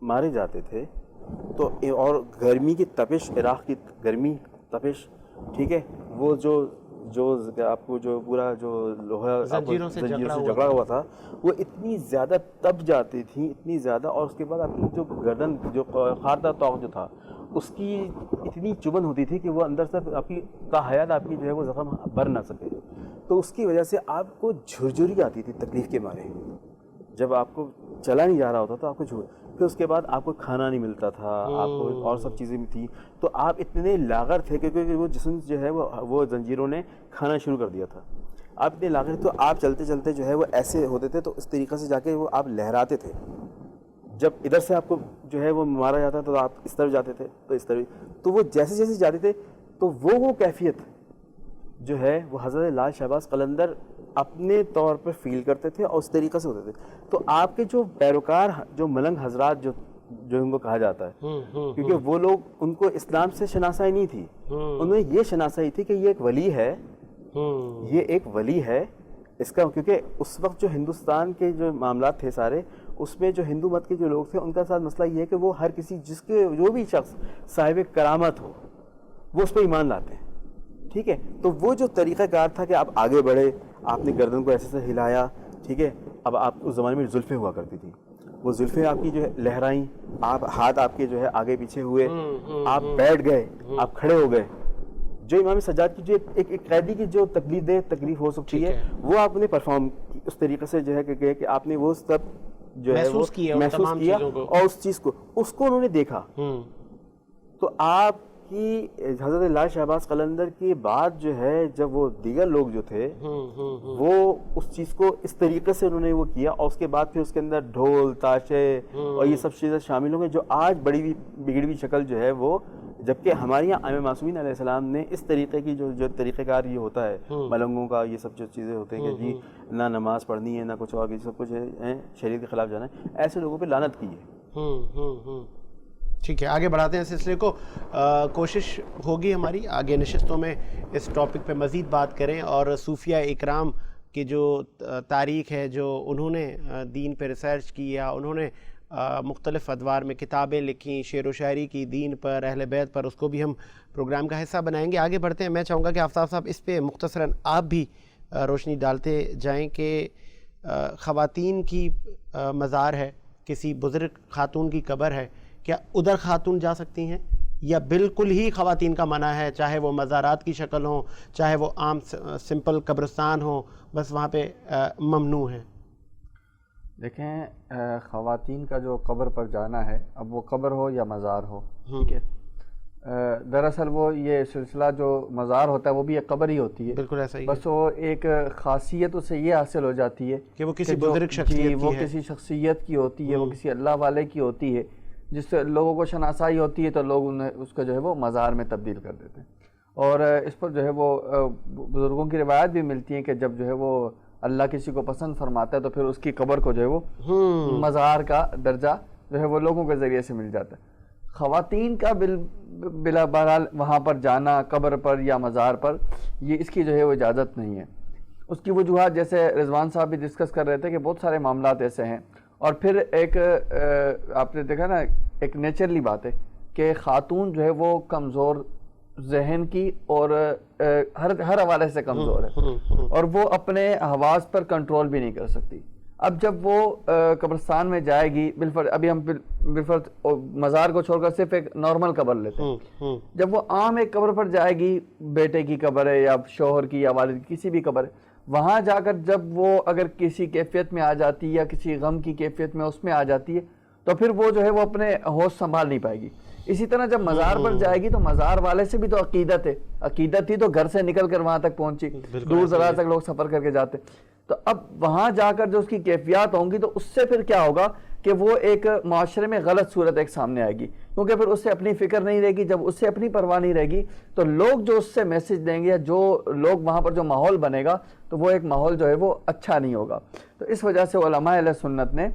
مارے جاتے تھے تو اور گرمی کی تپش, عراق کی گرمی تپش, ٹھیک ہے, وہ جو آپ کو جو پورا جو لوہا زنجیروں سے جکڑا ہوا تھا وہ اتنی زیادہ تپ جاتی تھیں, اتنی زیادہ. اور اس کے بعد آپ کی جو گردن جو خاردہ طوق جو تھا اس کی اتنی چبھن ہوتی تھی کہ وہ اندر سے آپ کی تا حیات آپ کی جو ہے وہ زخم بھر نہ سکے. تو اس کی وجہ سے آپ کو جھرجھری آتی تھی تکلیف کے مارے. جب آپ کو چلا نہیں جا رہا ہوتا تو آپ کو پھر اس کے بعد آپ کو کھانا نہیں ملتا تھا, آپ کو اور سب چیزیں بھی تھیں. تو آپ اتنے لاغر تھے کیونکہ وہ جسم جو ہے وہ زنجیروں نے کھانا شروع کر دیا تھا. آپ اتنے لاغر تو آپ چلتے چلتے جو ہے وہ ایسے ہوتے تھے تو اس طریقے سے جا کے وہ آپ لہراتے تھے. جب ادھر سے آپ کو جو ہے وہ مارا جاتا تو آپ اس طرف جاتے تھے تو اس طرف, تو وہ جیسے جیسے جاتے تھے تو وہ کیفیت جو ہے وہ حضرت لال شہباز قلندر اپنے طور پر فیل کرتے تھے اور اس طریقے سے ہوتے تھے. تو آپ کے جو پیروکار جو ملنگ حضرات جو ان کو کہا جاتا ہے, کیونکہ وہ لوگ ان کو اسلام سے شناسائی نہیں تھی, انہیں یہ شناسائی تھی کہ یہ ایک ولی ہے, یہ ایک ولی ہے اس کا. کیونکہ اس وقت جو ہندوستان کے جو معاملات تھے سارے, اس میں جو ہندو مت کے جو لوگ تھے ان کا ساتھ مسئلہ یہ ہے کہ وہ ہر کسی جس کے جو بھی شخص صاحب کرامت ہو وہ اس پہ ایمان لاتے ہیں. ٹھیک ہے. تو وہ جو طریقہ کار تھا کہ آپ آگے بڑھے, آپ نے گردن کو ایسے سے ہلایا, ٹھیک ہے. اب آپ اس زمانے میں زلفیں ہوا کرتی تھیں, وہ زلفیں آپ کی جو ہے لہرائیں, آپ ہاتھ آپ کے جو ہے آگے پیچھے ہوئے, آپ بیٹھ گئے, آپ کھڑے ہو گئے. جو امام سجاد کی جو ایک قیدی کی جو تکلیف ہو سکتی ہے وہ آپ نے پرفارم اس طریقے سے جو ہے کہ آپ نے وہ سب جو ہے محسوس کیا اور اس چیز کو انہوں نے دیکھا. تو آپ کی حضرت لال شہباز قلندر کے بعد جو ہے جب وہ دیگر لوگ جو تھے وہ اس چیز کو اس طریقے سے انہوں نے وہ کیا, اور اس کے بعد پھر اس کے اندر ڈھول تاشے اور یہ سب چیزیں شامل ہوں گے جو آج بڑی بگڑی ہوئی شکل جو ہے وہ, جبکہ ہمارے یہاں امام معصومین علیہ السلام نے اس طریقے کی جو طریقہ کار یہ ہوتا ہے ملنگوں کا, یہ سب جو چیزیں ہوتے ہیں کہ جی نہ نماز پڑھنی ہے نہ کچھ اور, سب کچھ ہے شریعت کے خلاف جانا ہے, ایسے لوگوں پہ لعنت کی ہے. ٹھیک ہے, آگے بڑھاتے ہیں سلسلے کو. کوشش ہوگی ہماری آگے نشستوں میں اس ٹاپک پہ مزید بات کریں اور صوفیہ اکرام کی جو تاریخ ہے, جو انہوں نے دین پہ ریسرچ کی یا انہوں نے مختلف ادوار میں کتابیں لکھیں, شعر و شاعری کی دین پر, اہل بیت پر, اس کو بھی ہم پروگرام کا حصہ بنائیں گے. آگے بڑھتے ہیں. میں چاہوں گا کہ آفتاب صاحب اس پہ مختصراً آپ بھی روشنی ڈالتے جائیں کہ خواتین کی مزار ہے, کسی بزرگ خاتون کی قبر ہے, کیا ادھر خاتون جا سکتی ہیں یا بالکل ہی خواتین کا منع ہے، چاہے وہ مزارات کی شکل ہوں، چاہے وہ عام سمپل قبرستان ہوں، بس وہاں پہ ممنوع ہیں؟ دیکھیں خواتین کا جو قبر پر جانا ہے، اب وہ قبر ہو یا مزار ہو، ٹھیک ہے، دراصل وہ یہ سلسلہ جو مزار ہوتا ہے وہ بھی ایک قبر ہی ہوتی ہے، بالکل ایسا ہی، بس وہ ایک خاصیت اسے یہ حاصل ہو جاتی ہے کہ وہ کسی بزرگ شخصیت کی وہ ہے، کسی شخصیت کی ہوتی ہے، وہ کسی اللہ والے کی ہوتی ہے، جس سے لوگوں کو شناسائی ہوتی ہے، تو لوگ انہیں اس کو جو ہے وہ مزار میں تبدیل کر دیتے ہیں. اور اس پر جو ہے وہ بزرگوں کی روایت بھی ملتی ہیں کہ جب جو ہے وہ اللہ کسی کو پسند فرماتا ہے تو پھر اس کی قبر کو جو ہے وہ مزار کا درجہ جو ہے وہ لوگوں کے ذریعے سے مل جاتا ہے. خواتین کا بلا بہرحال وہاں پر جانا قبر پر یا مزار پر، یہ اس کی جو ہے وہ اجازت نہیں ہے. اس کی وجوہات جیسے رضوان صاحب بھی ڈسکس کر رہے تھے کہ بہت سارے معاملات ایسے ہیں. اور پھر ایک آپ نے دیکھا نا ایک نیچرلی بات ہے کہ خاتون جو ہے وہ کمزور ذہن کی اور ہر حوالے سے کمزور ہے، اور وہ اپنے حواس پر کنٹرول بھی نہیں کر سکتی. اب جب وہ قبرستان میں جائے گی، بالفرض ابھی ہم بالفرض مزار کو چھوڑ کر صرف ایک نارمل قبر لیتے ہیں، جب وہ عام ایک قبر پر جائے گی، بیٹے کی قبر ہے یا شوہر کی یا والد کی کسی بھی قبر ہے، وہاں جا کر جب وہ اگر کسی کیفیت میں آ جاتی ہے یا کسی غم کی کیفیت میں اس میں آ جاتی ہے تو پھر وہ جو ہے وہ اپنے ہوش سنبھال نہیں پائے گی. اسی طرح جب مزار پر جائے گی تو مزار والے سے بھی تو عقیدت ہے، عقیدت تھی تو گھر سے نکل کر وہاں تک پہنچی، دور دراز تک لوگ سفر کر کے جاتے. تو اب وہاں جا کر جو اس کی کیفیات ہوں گی تو اس سے پھر کیا ہوگا کہ وہ ایک معاشرے میں غلط صورت ایک سامنے آئے گی، کیونکہ پھر اس سے اپنی فکر نہیں رہے گی. جب اس سے اپنی پرواہ نہیں رہے گی تو لوگ جو اس سے میسج دیں گے یا جو لوگ وہاں پر جو ماحول بنے گا تو وہ ایک ماحول جو ہے وہ اچھا نہیں ہوگا. تو اس وجہ سے علماء اہل سنت نے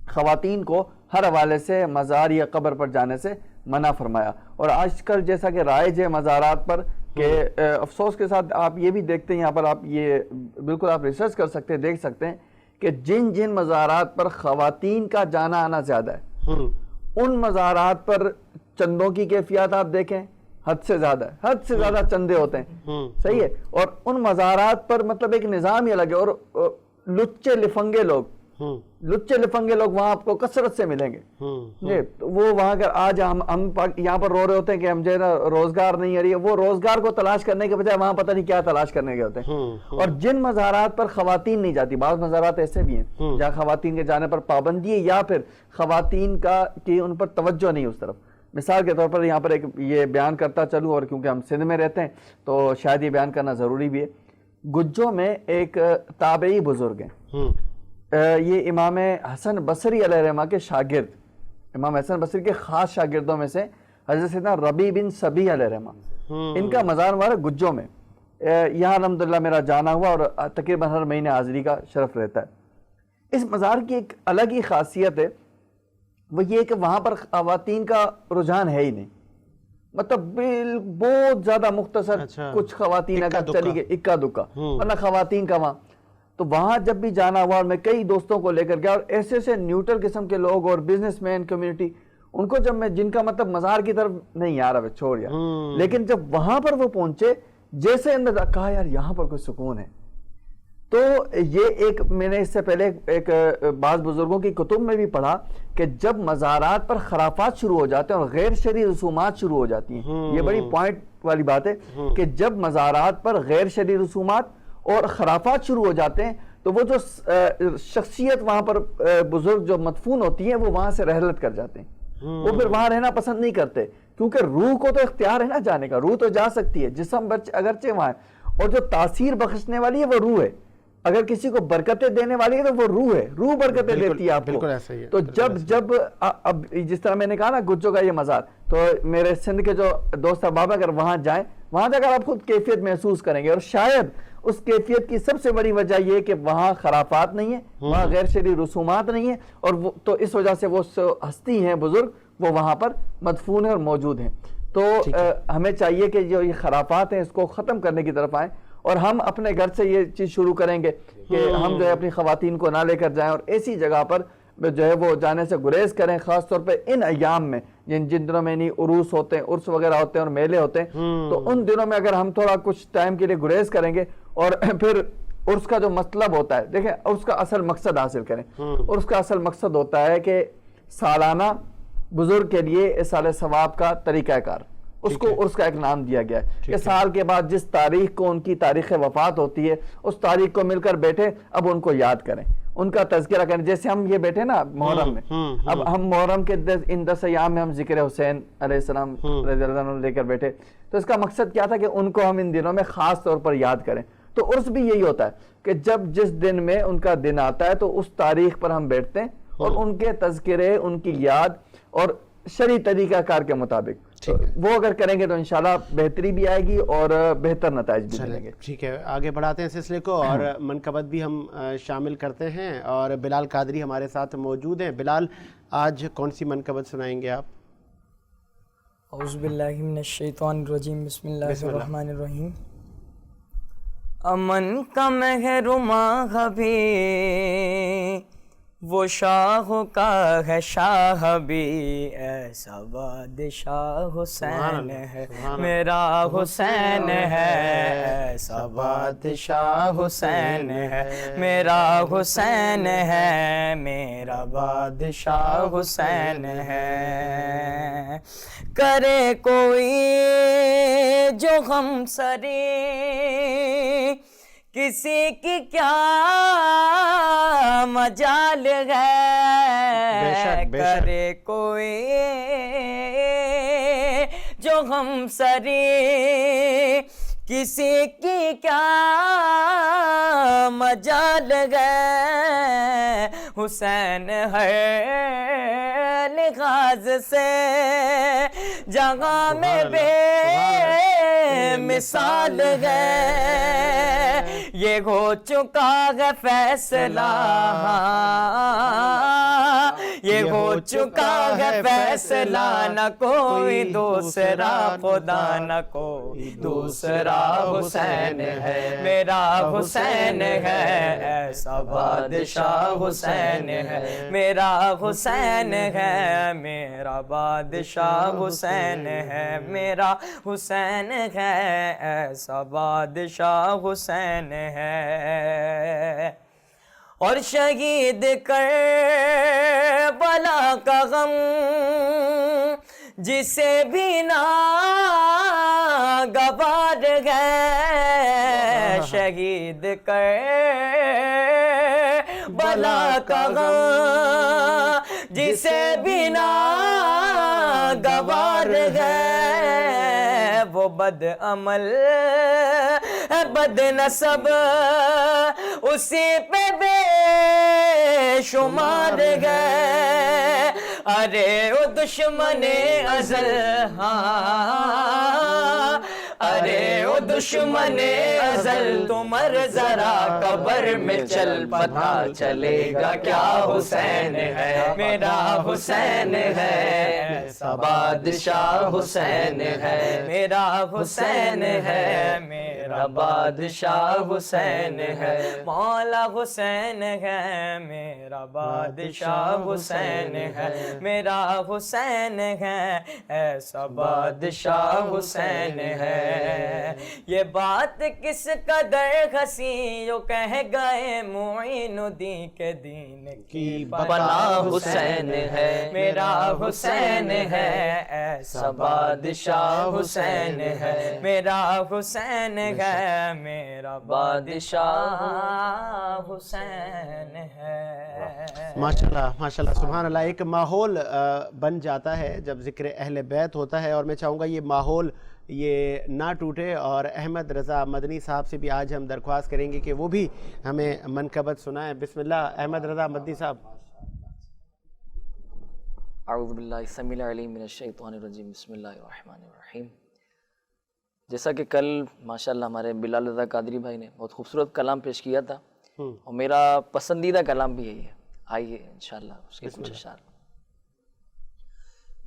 خواتین کو ہر حوالے سے مزار یا قبر پر جانے سے منع فرمایا. اور آج کل جیسا کہ رائج ہے مزارات پر کہ افسوس کے ساتھ آپ یہ بھی دیکھتے ہیں، یہاں پر آپ یہ بالکل آپ ریسرچ کر سکتے ہیں، دیکھ سکتے ہیں کہ جن مزارات پر خواتین کا جانا آنا زیادہ ہے، ان مزارات پر چندوں کی کیفیات آپ دیکھیں حد سے زیادہ چندے ہوتے ہیں، صحیح ہے. اور ان مزارات پر مطلب ایک نظام ہی الگ ہے، اور لچے لفنگے لوگ وہاں آپ کو کثرت سے ملیں گے. وہ وہاں اگر آج ہم یہاں پر رو رہے ہوتے ہیں کہ ہم جو ہے نا روزگار نہیں آ رہی ہے، وہ روزگار کو تلاش کرنے کے بجائے وہاں پتہ نہیں کیا تلاش کرنے کے ہوتے ہیں. اور جن مزارات پر خواتین نہیں جاتی، بعض مزارات ایسے بھی ہیں جہاں خواتین کے جانے پر پابندی ہے یا پھر خواتین کی ان پر توجہ نہیں اس طرف. مثال کے طور پر یہاں پر ایک یہ بیان کرتا چلوں، اور کیونکہ ہم سندھ میں رہتے ہیں تو شاید یہ بیان کرنا ضروری بھی ہے. گجوں میں ایک تابعی بزرگ ہیں، یہ امام حسن بصری علیہ رحمہ کے شاگرد، امام حسن بصری کے خاص شاگردوں میں سے حضرت سیدنا ربیع بن سبیع علیہ رحمہ، ان کا مزار مبارک گجوں میں. یہاں الحمدللہ میرا جانا ہوا اور تقریباً ہر مہینے حاضری کا شرف رہتا ہے. اس مزار کی ایک الگ ہی خاصیت ہے، وہ یہ کہ وہاں پر خواتین کا رجحان ہے ہی نہیں، مطلب بہت زیادہ مختصر کچھ خواتین اگر چلی گئی اکا دکا، ورنہ خواتین کا وہاں. تو وہاں جب بھی جانا ہوا اور میں کئی دوستوں کو لے کر گیا، اور ایسے نیوٹرل قسم کے لوگ اور بزنس مین کمیونٹی، ان کو جب میں جن کا مطلب مزار کی طرف نہیں یار اب چھوڑ یار، لیکن جب وہاں پر وہ پہنچے جیسے اندر کہا یار یہاں پر کوئی سکون ہے. تو یہ ایک میں نے اس سے پہلے ایک بعض بزرگوں کی کتب میں بھی پڑھا کہ جب مزارات پر خرافات شروع ہو جاتے ہیں اور غیر شرعی رسومات شروع ہو جاتی ہیں، یہ بڑی پوائنٹ والی بات ہے کہ جب مزارات پر غیر شرعی رسومات اور خرافات شروع ہو جاتے ہیں تو وہ جو شخصیت وہاں پر بزرگ جو مدفون ہوتی ہیں وہ وہاں سے رحلت کر جاتے ہیں. وہ پھر وہاں رہنا پسند نہیں کرتے، کیونکہ روح کو تو اختیار ہے نا جانے کا، روح تو جا سکتی ہے، جسم اگرچہ وہاں ہے، اور جو تاثیر بخشنے والی ہے وہ روح ہے. اگر کسی کو برکتیں دینے والی ہے تو وہ روح ہے، روح برکتیں دیتی ہے آپ کو. تو جب اب جس طرح میں نے کہا نا گجوں کا یہ مزار، تو میرے سندھ کے جو دوست احباب اگر وہاں جائیں، وہاں جا کر آپ خود کیفیت محسوس کریں گے. اور شاید اس کیفیت کی سب سے بڑی وجہ یہ کہ وہاں خرافات نہیں ہے، وہاں غیر شرعی رسومات نہیں ہیں، اور تو اس وجہ سے وہ ہستی ہیں بزرگ، وہ وہاں پر مدفون ہیں اور موجود ہیں. تو ہمیں چاہیے کہ جو یہ خرافات ہیں اس کو ختم کرنے کی طرف آئیں، اور ہم اپنے گھر سے یہ چیز شروع کریں گے کہ ہم جو ہے اپنی خواتین کو نہ لے کر جائیں اور ایسی جگہ پر جو ہے وہ جانے سے گریز کریں، خاص طور پہ ان ایام میں جن دنوں میں نہیں عروس ہوتے ہیں، عرس وغیرہ ہوتے ہیں اور میلے ہوتے ہیں، تو ان دنوں میں اگر ہم تھوڑا کچھ ٹائم کے لیے گریز کریں گے اور پھر عرس کا جو مطلب ہوتا ہے، دیکھیں عرس کا اصل مقصد حاصل کریں. عرس کا اصل مقصد ہوتا ہے کہ سالانہ بزرگ کے لیے اصال ثواب کا طریقہ کار، اس کو عرس کا ایک نام دیا گیا ہے کہ سال کے بعد جس تاریخ کو ان کی تاریخ وفات ہوتی ہے اس تاریخ کو مل کر بیٹھے، اب ان کو یاد کریں، ان کا تذکرہ کریں. جیسے ہم یہ بیٹھے نا محرم میں، اب ہم محرم کے ان 10 ایام میں ہم ذکر حسین علیہ السلام رضی اللہ عنہ لے کر بیٹھے، تو اس کا مقصد کیا تھا کہ ان کو ہم ان دنوں میں خاص طور پر یاد کریں. تو عرس بھی یہی ہوتا ہے کہ جب جس دن میں ان کا دن آتا ہے تو اس تاریخ پر ہم بیٹھتے ہیں اور ان کے تذکرے، ان کی یاد اور شرعی طریقہ کار کے مطابق وہ اگر کریں گے تو انشاءاللہ بہتری بھی آئے گی اور بہتر نتائج بھی ملیں گے. ٹھیک ہے، آگے بڑھاتے ہیں سلسلے کو اور منقبت بھی ہم شامل کرتے ہیں، اور بلال قادری ہمارے ساتھ موجود ہیں. بلال، آج کون سی منقبت سنائیں گے آپ؟ اعوذ باللہ من الشیطان الرجیم، بسم اللہ الرحمن الرحیم. امن کا محرمہ بھی وہ شاہ کا ہے شاہ بھی، ایسا بادشاہ حسین ہے میرا حسین ہے، ایسا بادشاہ حسین ہے میرا حسین ہے، میرا بادشاہ حسین ہے. کرے کوئی جو غم سری کسی کی کیا مجال ہے، کرے کوئی جو غم سری کسی کی کیا مجال ہے. حسین ہے لحاظ سے جگہ میں بے مثال ہے، یہ ہو چکا ہے فیصلہ، یہ ہو چکا ہے فیصلہ، نہ کوئی دوسرا خدا نہ کوئی دوسرا، حسین ہے میرا حسین ہے، ایسا بادشاہ حسین ہے میرا حسین ہے، میرا بادشاہ حسین ہے میرا حسین ہے، ایسا بادشاہ حسین ہے. اور شہید کربلا کا غم جسے بھی ناگوار ہے، شہید کربلا کا غم جسے بھی ناگوار ہے، وہ بد عمل بد نسب اسی پہ بے شمار گئے. ارے او دشمن ازل، ہاں ارے او دشمن ازل، تمہر ذرا قبر میں چل، پتہ چلے گا کیا حسین ہے میرا حسین ہے، ایسا بادشاہ حسین ہے میرا حسین ہے، میرا بادشاہ حسین ہے، مولا حسین ہے میرا بادشاہ حسین ہے میرا حسین ہے، ایسا بادشاہ حسین ہے. یہ بات کس قدر ہنسی جو کہہ گئے معین الدین کے دین کی بنا حسین ہے میرا حسین ہے، ایسا بادشاہ حسین ہے میرا حسین ہے، میرا بادشاہ حسین ہے. ماشاءاللہ ماشاءاللہ، سبحان اللہ. ایک ماحول بن جاتا ہے جب ذکر اہل بیت ہوتا ہے، اور میں چاہوں گا یہ ماحول یہ نہ ٹوٹے، اور احمد رضا مدنی صاحب سے بھی آج ہم درخواست کریں گے کہ وہ بھی ہمیں منقبت سنائیں. بسم اللہ، احمد رضا مدنی صاحب. اعوذ باللہ السمیع العلیم من الشیطان الرجیم، بسم اللہ الرحمن الرحیم. جیسا کہ کل ماشاءاللہ ہمارے بلال رضا قادری بھائی نے بہت خوبصورت کلام پیش کیا تھا، اور میرا پسندیدہ کلام بھی یہی ہے. آئیے انشاءاللہ اس کے کچھ اشعار.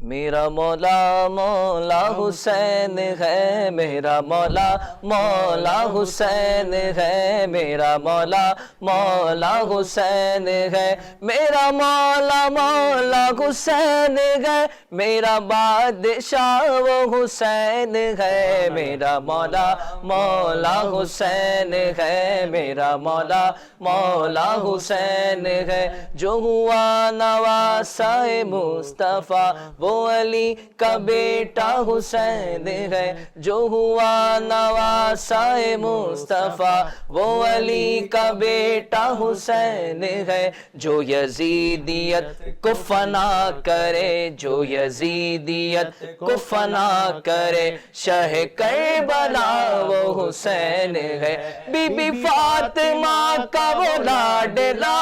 میرا مولا مولا حسین ہے، میرا مولا مولا حسین ہے، میرا مولا مولا حسین ہے، میرا مولا مولا حسین ہے، میرا بادشاہ وہ حسین ہے، میرا مولا مولا حسین ہے، میرا مولا مولا حسین ہے، جو ہوا نواسہ مصطفیٰ وہ علی کا بیٹا حسین ہے، جو ہوا نواسہ مصطفیٰ وہ علی کا بیٹا حسین ہے، جو یزیدیت کو فنا کرے، جو یزیدیت کو فنا کرے، شہ کربلا وہ حسین ہے، بی بی فاطمہ کا وہ لاڈلا،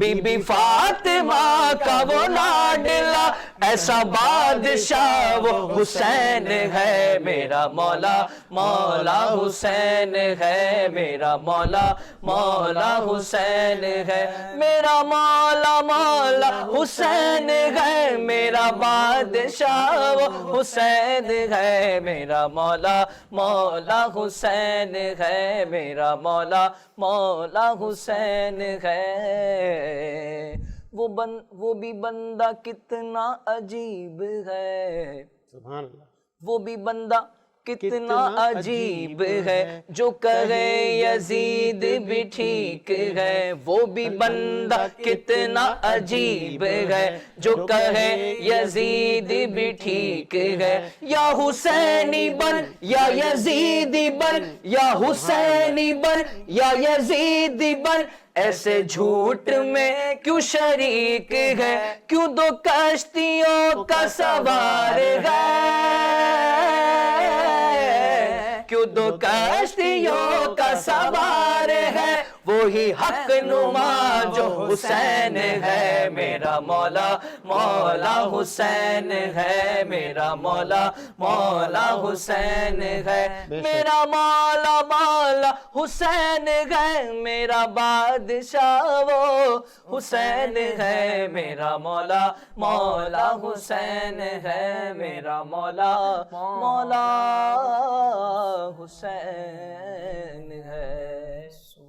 بی بی فاطمہ کا وہ لاڈلا، ایسا بادشاہ وہ حسین ہے، میرا مولا مولا حسین ہے، میرا مولا مولا حسین ہے، میرا مولا مولا حسین ہے، میرا بادشاہ وہ حسین ہے، میرا مولا مولا حسین ہے، میرا مولا مولا حسین ہے، وہ بھی بندہ کتنا عجیب ہے، سبحان اللہ، وہ بھی بندہ کتنا عجیب ہے، جو کہے یزید بھی ٹھیک ہے، وہ بھی بندہ کتنا عجیب ہے، جو کہے یزید بھی ٹھیک ہے، یا حسینی بن یا یزیدی بن، یا حسینی بن یا یزیدی بن، ایسے جھوٹ میں کیوں شریک ہے، کیوں دو کشتیوں کا سوار ہے، کیوں دو کشتیوں کا سوار ہے، وہی حق نما جو حسین ہے، میرا مولا مولا حسین ہے، میرا مولا مولا حسین ہے، میرا مولا مولا حسین ہے، میرا بادشاہ وہ حسین ہے، میرا مولا مولا حسین ہے، میرا مولا مولا حسین ہے۔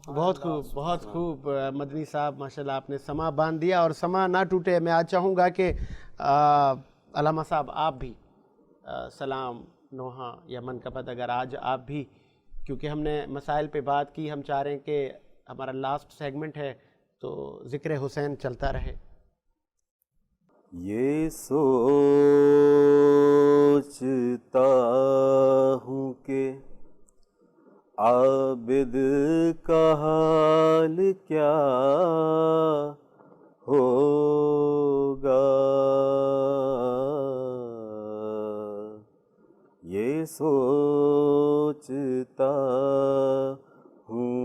بہت خوب، بہت خوب مدنی صاحب، ماشاءاللہ آپ نے سما باندھ دیا، اور سما نہ ٹوٹے۔ میں آج چاہوں گا کہ علامہ صاحب آپ بھی سلام نوحہ یا منقبت، اگر آج آپ بھی، کیونکہ ہم نے مسائل پہ بات کی، ہم چاہ رہے ہیں کہ ہمارا لاسٹ سیگمنٹ ہے تو ذکر حسین چلتا رہے۔ یہ سوچتا ہوں کہ عابد کا حال کیا ہوگا، یہ سوچتا ہوں۔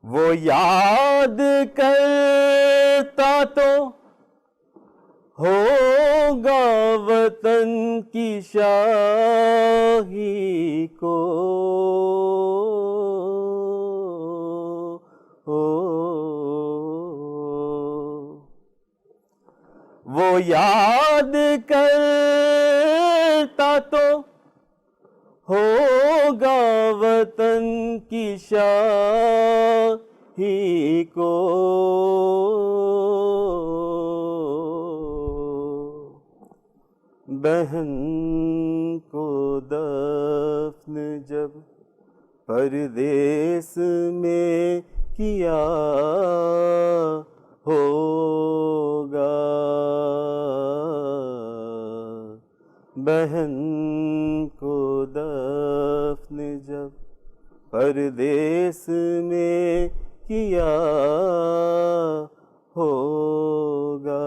وہ یاد کرتا تو ہوگا وطن کی شاہی کو، وہ یاد کرتا تو ہوگا وطن کی شاہی کو، بہن کو دفن جب پردیس میں کیا ہوگا، بہن کو دفن جب پردیس میں کیا ہوگا،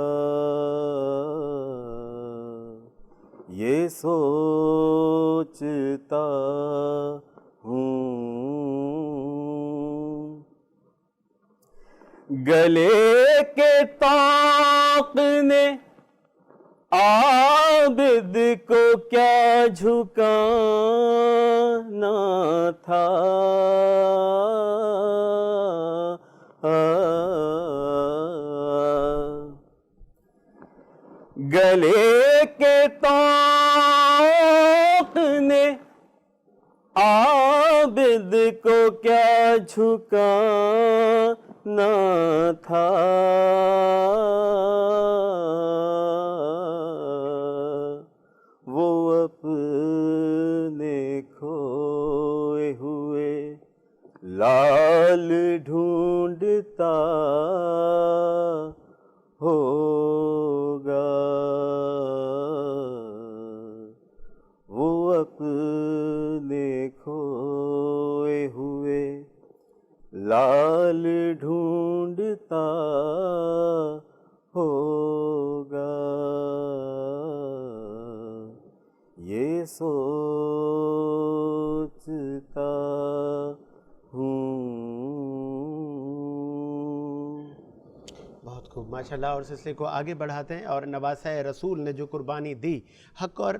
یہ سوچتا ہوں۔ گلے کے طاق نے عابد کو کیا جھکانا تھا، گلے کے طوق نے عابد کو کیا جھکانا تھا، وہ اپنے کھوئے ہوئے لال ڈھونڈتا ہوگا، وہ اپنے کھوئے ہوئے لال ڈھونڈتا ہوگا، یہ سوچتا ہوں۔ بہت خوب، ماشاءاللہ۔ اور سلسلے کو آگے بڑھاتے ہیں، اور نواسہ رسول نے جو قربانی دی حق اور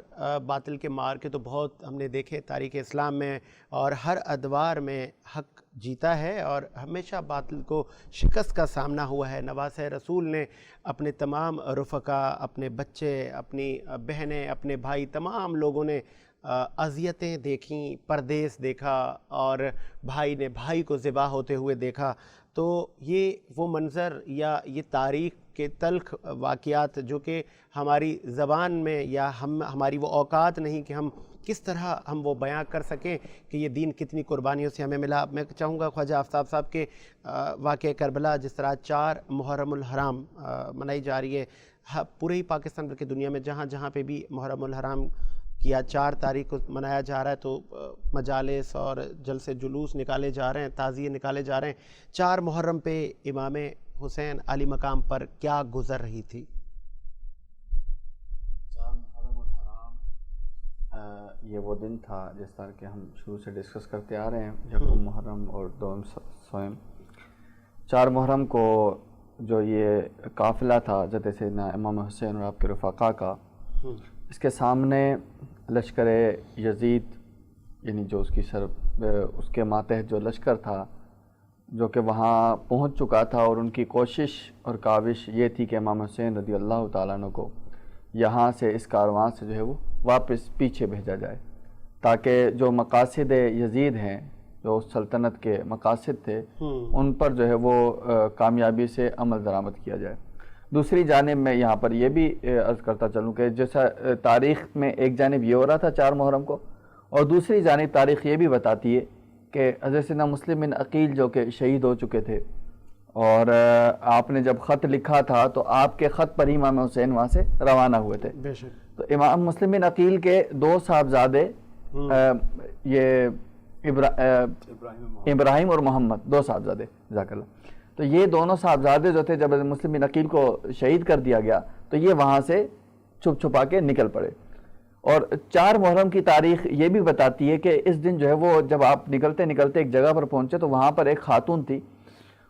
باطل کے مار کے تو بہت ہم نے دیکھے تاریخ اسلام میں، اور ہر ادوار میں حق جیتا ہے اور ہمیشہ باطل کو شکست کا سامنا ہوا ہے۔ نواسہ رسول نے اپنے تمام رفقا، اپنے بچے، اپنی بہنیں، اپنے بھائی، تمام لوگوں نے اذیتیں دیکھیں، پردیس دیکھا، اور بھائی نے بھائی کو ذبح ہوتے ہوئے دیکھا۔ تو یہ وہ منظر یا یہ تاریخ کے تلخ واقعات جو کہ ہماری زبان میں یا ہماری وہ اوقات نہیں کہ ہم کس طرح ہم وہ بیان کر سکیں کہ یہ دین کتنی قربانیوں سے ہمیں ملا۔ میں چاہوں گا خواجہ آفتاب صاحب کے واقعہ کربلا، جس طرح 4 محرم الحرام منائی جا رہی ہے پورے ہی پاکستان بلکہ دنیا میں جہاں جہاں پہ بھی محرم الحرام کیا 4 تاریخ کو منایا جا رہا ہے، تو مجالس اور جلسے جلوس نکالے جا رہے ہیں، تعزیے نکالے جا رہے ہیں۔ 4 محرم پہ امام حسین علی مقام پر کیا گزر رہی تھی؟ 4 محرم الحرام یہ وہ دن تھا جس طرح کہ ہم شروع سے ڈسکس کرتے آ رہے ہیں، یکم محرم اور دوم سوئم۔ 4 محرم کو جو یہ قافلہ تھا حضرت سیدنا امام حسین اور آپ کے رفقا کا، اس کے سامنے لشکر یزید یعنی جو اس کے ماتحت جو لشکر تھا جو کہ وہاں پہنچ چکا تھا، اور ان کی کوشش اور کاوش یہ تھی کہ امام حسین رضی اللہ تعالیٰ عنہ کو یہاں سے اس کاروان سے جو ہے وہ واپس پیچھے بھیجا جائے، تاکہ جو مقاصد یزید ہیں، جو اس سلطنت کے مقاصد تھے، ان پر جو ہے وہ کامیابی سے عمل درآمد کیا جائے۔ دوسری جانب میں یہاں پر یہ بھی عرض کرتا چلوں کہ جیسا تاریخ میں ایک جانب یہ ہو رہا تھا 4 محرم کو، اور دوسری جانب تاریخ یہ بھی بتاتی ہے کہ حضرت سیدنا مسلم بن عقیل جو کہ شہید ہو چکے تھے، اور آپ نے جب خط لکھا تھا تو آپ کے خط پر ہی امام حسین وہاں سے روانہ ہوئے تھے۔ تو امام مسلم بن عقیل کے 2 صاحبزادے یہ ابراہیم اور محمد، 2 صاحبزادے، جزاک اللہ۔ تو یہ دونوں صاحبزادے جو تھے جب مسلم بن عقیل کو شہید کر دیا گیا تو یہ وہاں سے چھپ چھپا کے نکل پڑے۔ اور 4 محرم کی تاریخ یہ بھی بتاتی ہے کہ اس دن جو ہے وہ جب آپ نکلتے نکلتے ایک جگہ پر پہنچے تو وہاں پر ایک خاتون تھی۔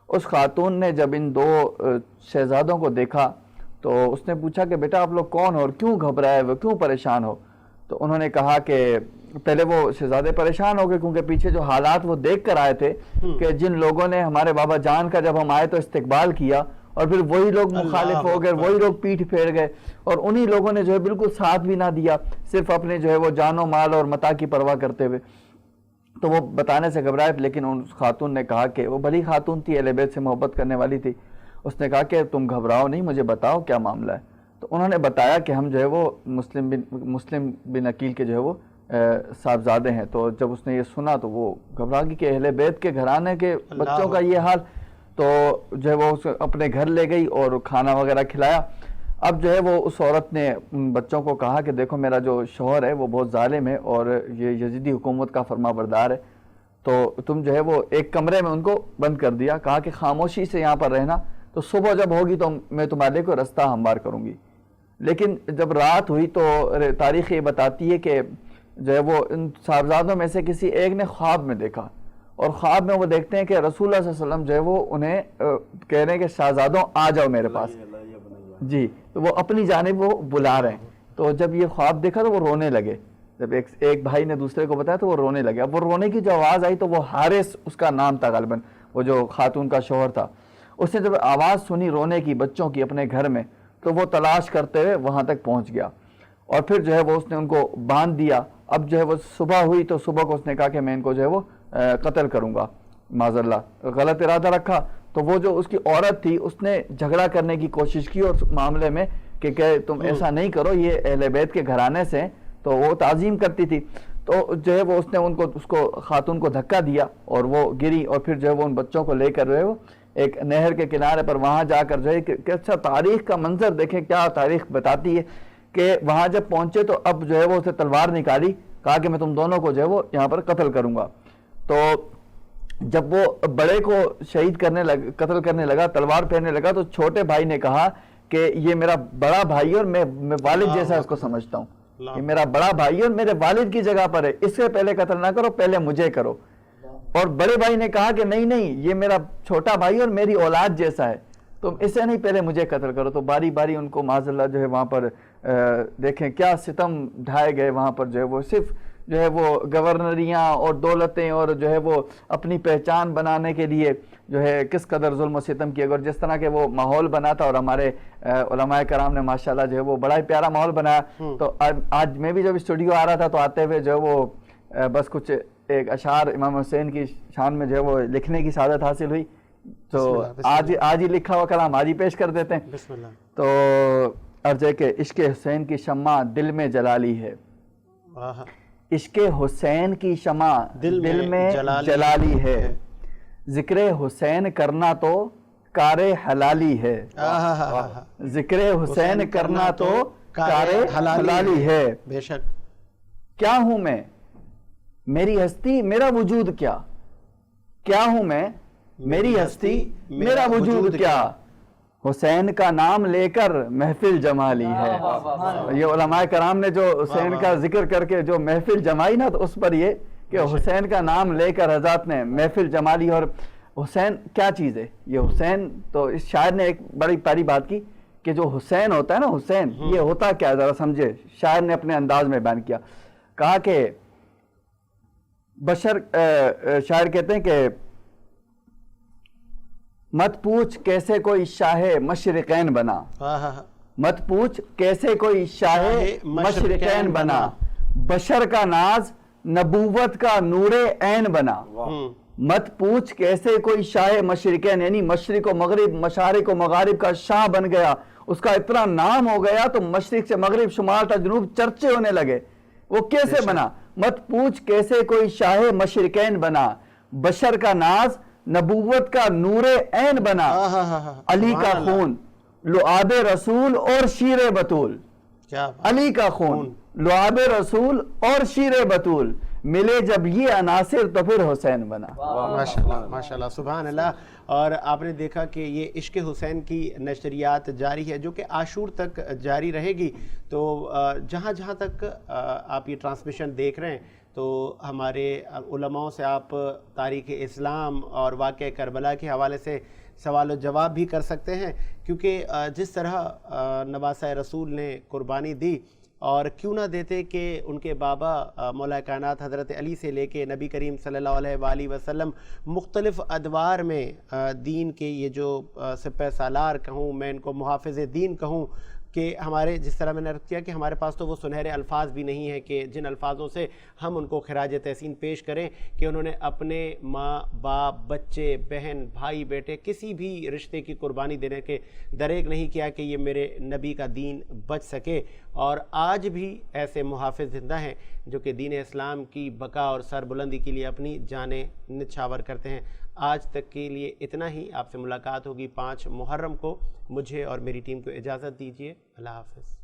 اس خاتون نے جب ان 2 شہزادوں کو دیکھا تو اس نے پوچھا کہ بیٹا آپ لوگ کون ہو اور کیوں گھبرائے ہوئے، کیوں پریشان ہو؟ تو انہوں نے کہا کہ پہلے وہ شہزادے پریشان ہو گئے کیونکہ پیچھے جو حالات وہ دیکھ کر آئے تھے کہ جن لوگوں نے ہمارے بابا جان کا جب ہم آئے تو استقبال کیا، اور پھر وہی لوگ مخالف ہو گئے، وہی لوگ پیٹھ پھیر گئے، اور انہی لوگوں نے جو ہے بالکل ساتھ بھی نہ دیا، صرف اپنے جو ہے وہ جان و مال اور متاع کی پرواہ کرتے ہوئے۔ تو وہ بتانے سے گھبرائے، لیکن ان خاتون نے کہا کہ وہ بڑی خاتون تھی، اہل بیت سے محبت کرنے والی تھی، اس نے کہا کہ تم گھبراؤ نہیں، مجھے بتاؤ کیا معاملہ ہے۔ تو انہوں نے بتایا کہ ہم جو ہے وہ مسلم بن عقیل کے جو ہے وہ صاحبزادے ہیں۔ تو جب اس نے یہ سنا تو وہ گھبرا گئی کہ اہل بیت کے گھرانے کے بچوں کا یہ حال، تو جو ہے وہ اپنے گھر لے گئی اور کھانا وغیرہ کھلایا۔ اب جو ہے وہ اس عورت نے بچوں کو کہا کہ دیکھو میرا جو شوہر ہے وہ بہت ظالم ہے اور یہ یزیدی حکومت کا فرما بردار ہے، تو تم جو ہے وہ ایک کمرے میں ان کو بند کر دیا، کہا کہ خاموشی سے یہاں پر رہنا، تو صبح جب ہوگی تو میں تمہارے کو رستہ ہموار کروں گی۔ لیکن جب رات ہوئی تو تاریخ یہ بتاتی ہے کہ جو ہے وہ ان صاحبزادوں میں سے کسی ایک نے خواب میں دیکھا، اور خواب میں وہ دیکھتے ہیں کہ رسول اللہ صلی اللہ علیہ وسلم جو ہے وہ انہیں کہہ رہے ہیں کہ شہزادوں آ جاؤ میرے پاس، جی، تو وہ اپنی جانب وہ بلا رہے ہیں۔ تو جب یہ خواب دیکھا تو وہ رونے لگے، جب ایک بھائی نے دوسرے کو بتایا تو وہ رونے لگے۔ اب وہ رونے کی جو آواز آئی تو وہ حارث اس کا نام تھا غالباً، وہ جو خاتون کا شوہر تھا، اس نے جب آواز سنی رونے کی بچوں کی اپنے گھر میں، تو وہ تلاش کرتے ہوئے وہاں تک پہنچ گیا اور پھر جو ہے وہ اس نے ان کو باندھ دیا. اب جو ہے وہ صبح ہوئی تو صبح کو اس نے کہا کہ میں ان کو جو ہے وہ قتل کروں گا, معاذ اللہ غلط ارادہ رکھا. تو وہ جو اس کی عورت تھی اس نے جھگڑا کرنے کی کوشش کی اور معاملے میں کہ تم ایسا نہیں کرو, یہ اہل بیت کے گھرانے سے, تو وہ تعظیم کرتی تھی. تو جو ہے وہ اس نے اس کو خاتون کو دھکا دیا اور وہ گری اور پھر جو ہے وہ ان بچوں کو لے کر جو ہے وہ ایک نہر کے کنارے پر وہاں جا کر جو ہے کہ اچھا تاریخ کا منظر دیکھیں کیا تاریخ بتاتی ہے کہ وہاں جب پہنچے تو اب جو ہے وہ اسے تلوار نکالی, کہا کہ میں تم دونوں کو جو ہے وہ یہاں پر قتل کروں گا. تو جب وہ بڑے کو شہید قتل کرنے لگا, تلوار پھیرنے لگا, تو چھوٹے بھائی نے کہا کہ یہ میرا بڑا بھائی اور میں والد جیسا اس کو سمجھتا ہوں, یہ میرا بڑا بھائی اور میرے والد کی جگہ پر ہے, اس سے پہلے قتل نہ کرو, پہلے مجھے کرو. اور بڑے بھائی نے کہا کہ نہیں یہ میرا چھوٹا بھائی اور میری اولاد جیسا ہے, تم اسے نہیں, پہلے مجھے قتل کرو. تو باری باری ان کو معاذ اللہ جو ہے وہاں پر دیکھیں کیا ستم ڈھائے گئے وہاں پر, جو ہے وہ صرف جو ہے وہ گورنریاں اور دولتیں اور جو ہے وہ اپنی پہچان بنانے کے لیے جو ہے کس قدر ظلم و ستم کیا. اور جس طرح کے وہ ماحول بنا تھا اور ہمارے علماء کرام نے ماشاءاللہ جو ہے وہ بڑا ہی پیارا ماحول بنایا. تو آج میں بھی جب اسٹوڈیو آ رہا تھا تو آتے ہوئے جو ہے وہ بس کچھ ایک اشعار امام حسین کی شان میں جو ہے وہ لکھنے کی سعادت حاصل ہوئی, تو آج ہی لکھا ہوا کلام آج ہی پیش کر دیتے ہیں. بسم اللہ. تو عرض ہے کہ عشق حسین کی شمع دل میں جلالی ہے, عشق حسین کی شمع دل میں جلالی ہے, ذکر حسین کرنا تو کار حلالی ہے, ذکر حسین کرنا تو کار حلالی ہے. بے شک. کیا ہوں میں, میری ہستی میرا وجود کیا, کیا ہوں میں, میری ہستی میرا وجود کیا, حسین کا نام لے کر محفل جما لی ہے. یہ علماء کرام نے جو حسین کا ذکر کر کے جو محفل جمائی نا, تو اس پر یہ کہ حسین کا نام لے کر حضرات نے محفل جما لی. اور حسین کیا چیز ہے, یہ حسین, تو اس شاعر نے ایک بڑی پیاری بات کی کہ جو حسین ہوتا ہے نا, حسین یہ ہوتا کیا, ذرا سمجھے. شاعر نے اپنے انداز میں بیان کیا, کہا کہ شاعر کہتے ہیں کہ مت پوچھ کیسے کوئی شاہ مشرقین بنا, مت پوچھ کیسے کوئی شاہ مشرقین بنا, بشر کا ناز نبوت کا نور عین بنا. مت پوچھ کیسے کوئی شاہ مشرقین, یعنی مشرق و مغرب, مشارق و مغارب کا شاہ بن گیا, اس کا اتنا نام ہو گیا تو مشرق سے مغرب, شمال تا جنوب چرچے ہونے لگے. وہ کیسے بنا, مت پوچھ کیسے کوئی شاہ مشرقین بنا, بشر کا ناز نبوت کا نور عین بنا, علی کا خون لعاب رسول اور شیر بطول, علی کا خون لعاب رسول اور شیر بطول, ملے جب یہ عناصر تو پھر حسین بنا. ماشاءاللہ ماشاءاللہ سبحان اللہ. اور آپ نے دیکھا کہ یہ عشق حسین کی نشریات جاری ہے جو کہ عاشور تک جاری رہے گی. تو جہاں جہاں تک آپ یہ ٹرانسمیشن دیکھ رہے ہیں تو ہمارے علماء سے آپ تاریخ اسلام اور واقعہ کربلا کے حوالے سے سوال و جواب بھی کر سکتے ہیں, کیونکہ جس طرح نواسۂ رسول نے قربانی دی, اور کیوں نہ دیتے کہ ان کے بابا مولا کائنات حضرت علی سے لے کے نبی کریم صلی اللہ علیہ وآلہ وسلم مختلف ادوار میں دین کے یہ جو سپہ سالار کہوں, میں ان کو محافظ دین کہوں, کہ ہمارے جس طرح میں نے عرض کیا کہ ہمارے پاس تو وہ سنہرے الفاظ بھی نہیں ہیں کہ جن الفاظوں سے ہم ان کو خراج تحسین پیش کریں کہ انہوں نے اپنے ماں باپ, بچے, بہن, بھائی, بیٹے, کسی بھی رشتے کی قربانی دینے کے دریغ نہیں کیا کہ یہ میرے نبی کا دین بچ سکے. اور آج بھی ایسے محافظ زندہ ہیں جو کہ دین اسلام کی بقا اور سربلندی کے لیے اپنی جانیں نچھاور کرتے ہیں. آج تک کے لیے اتنا ہی. آپ سے ملاقات ہوگی 5 محرم کو. مجھے اور میری ٹیم کو اجازت دیجیے. اللہ حافظ.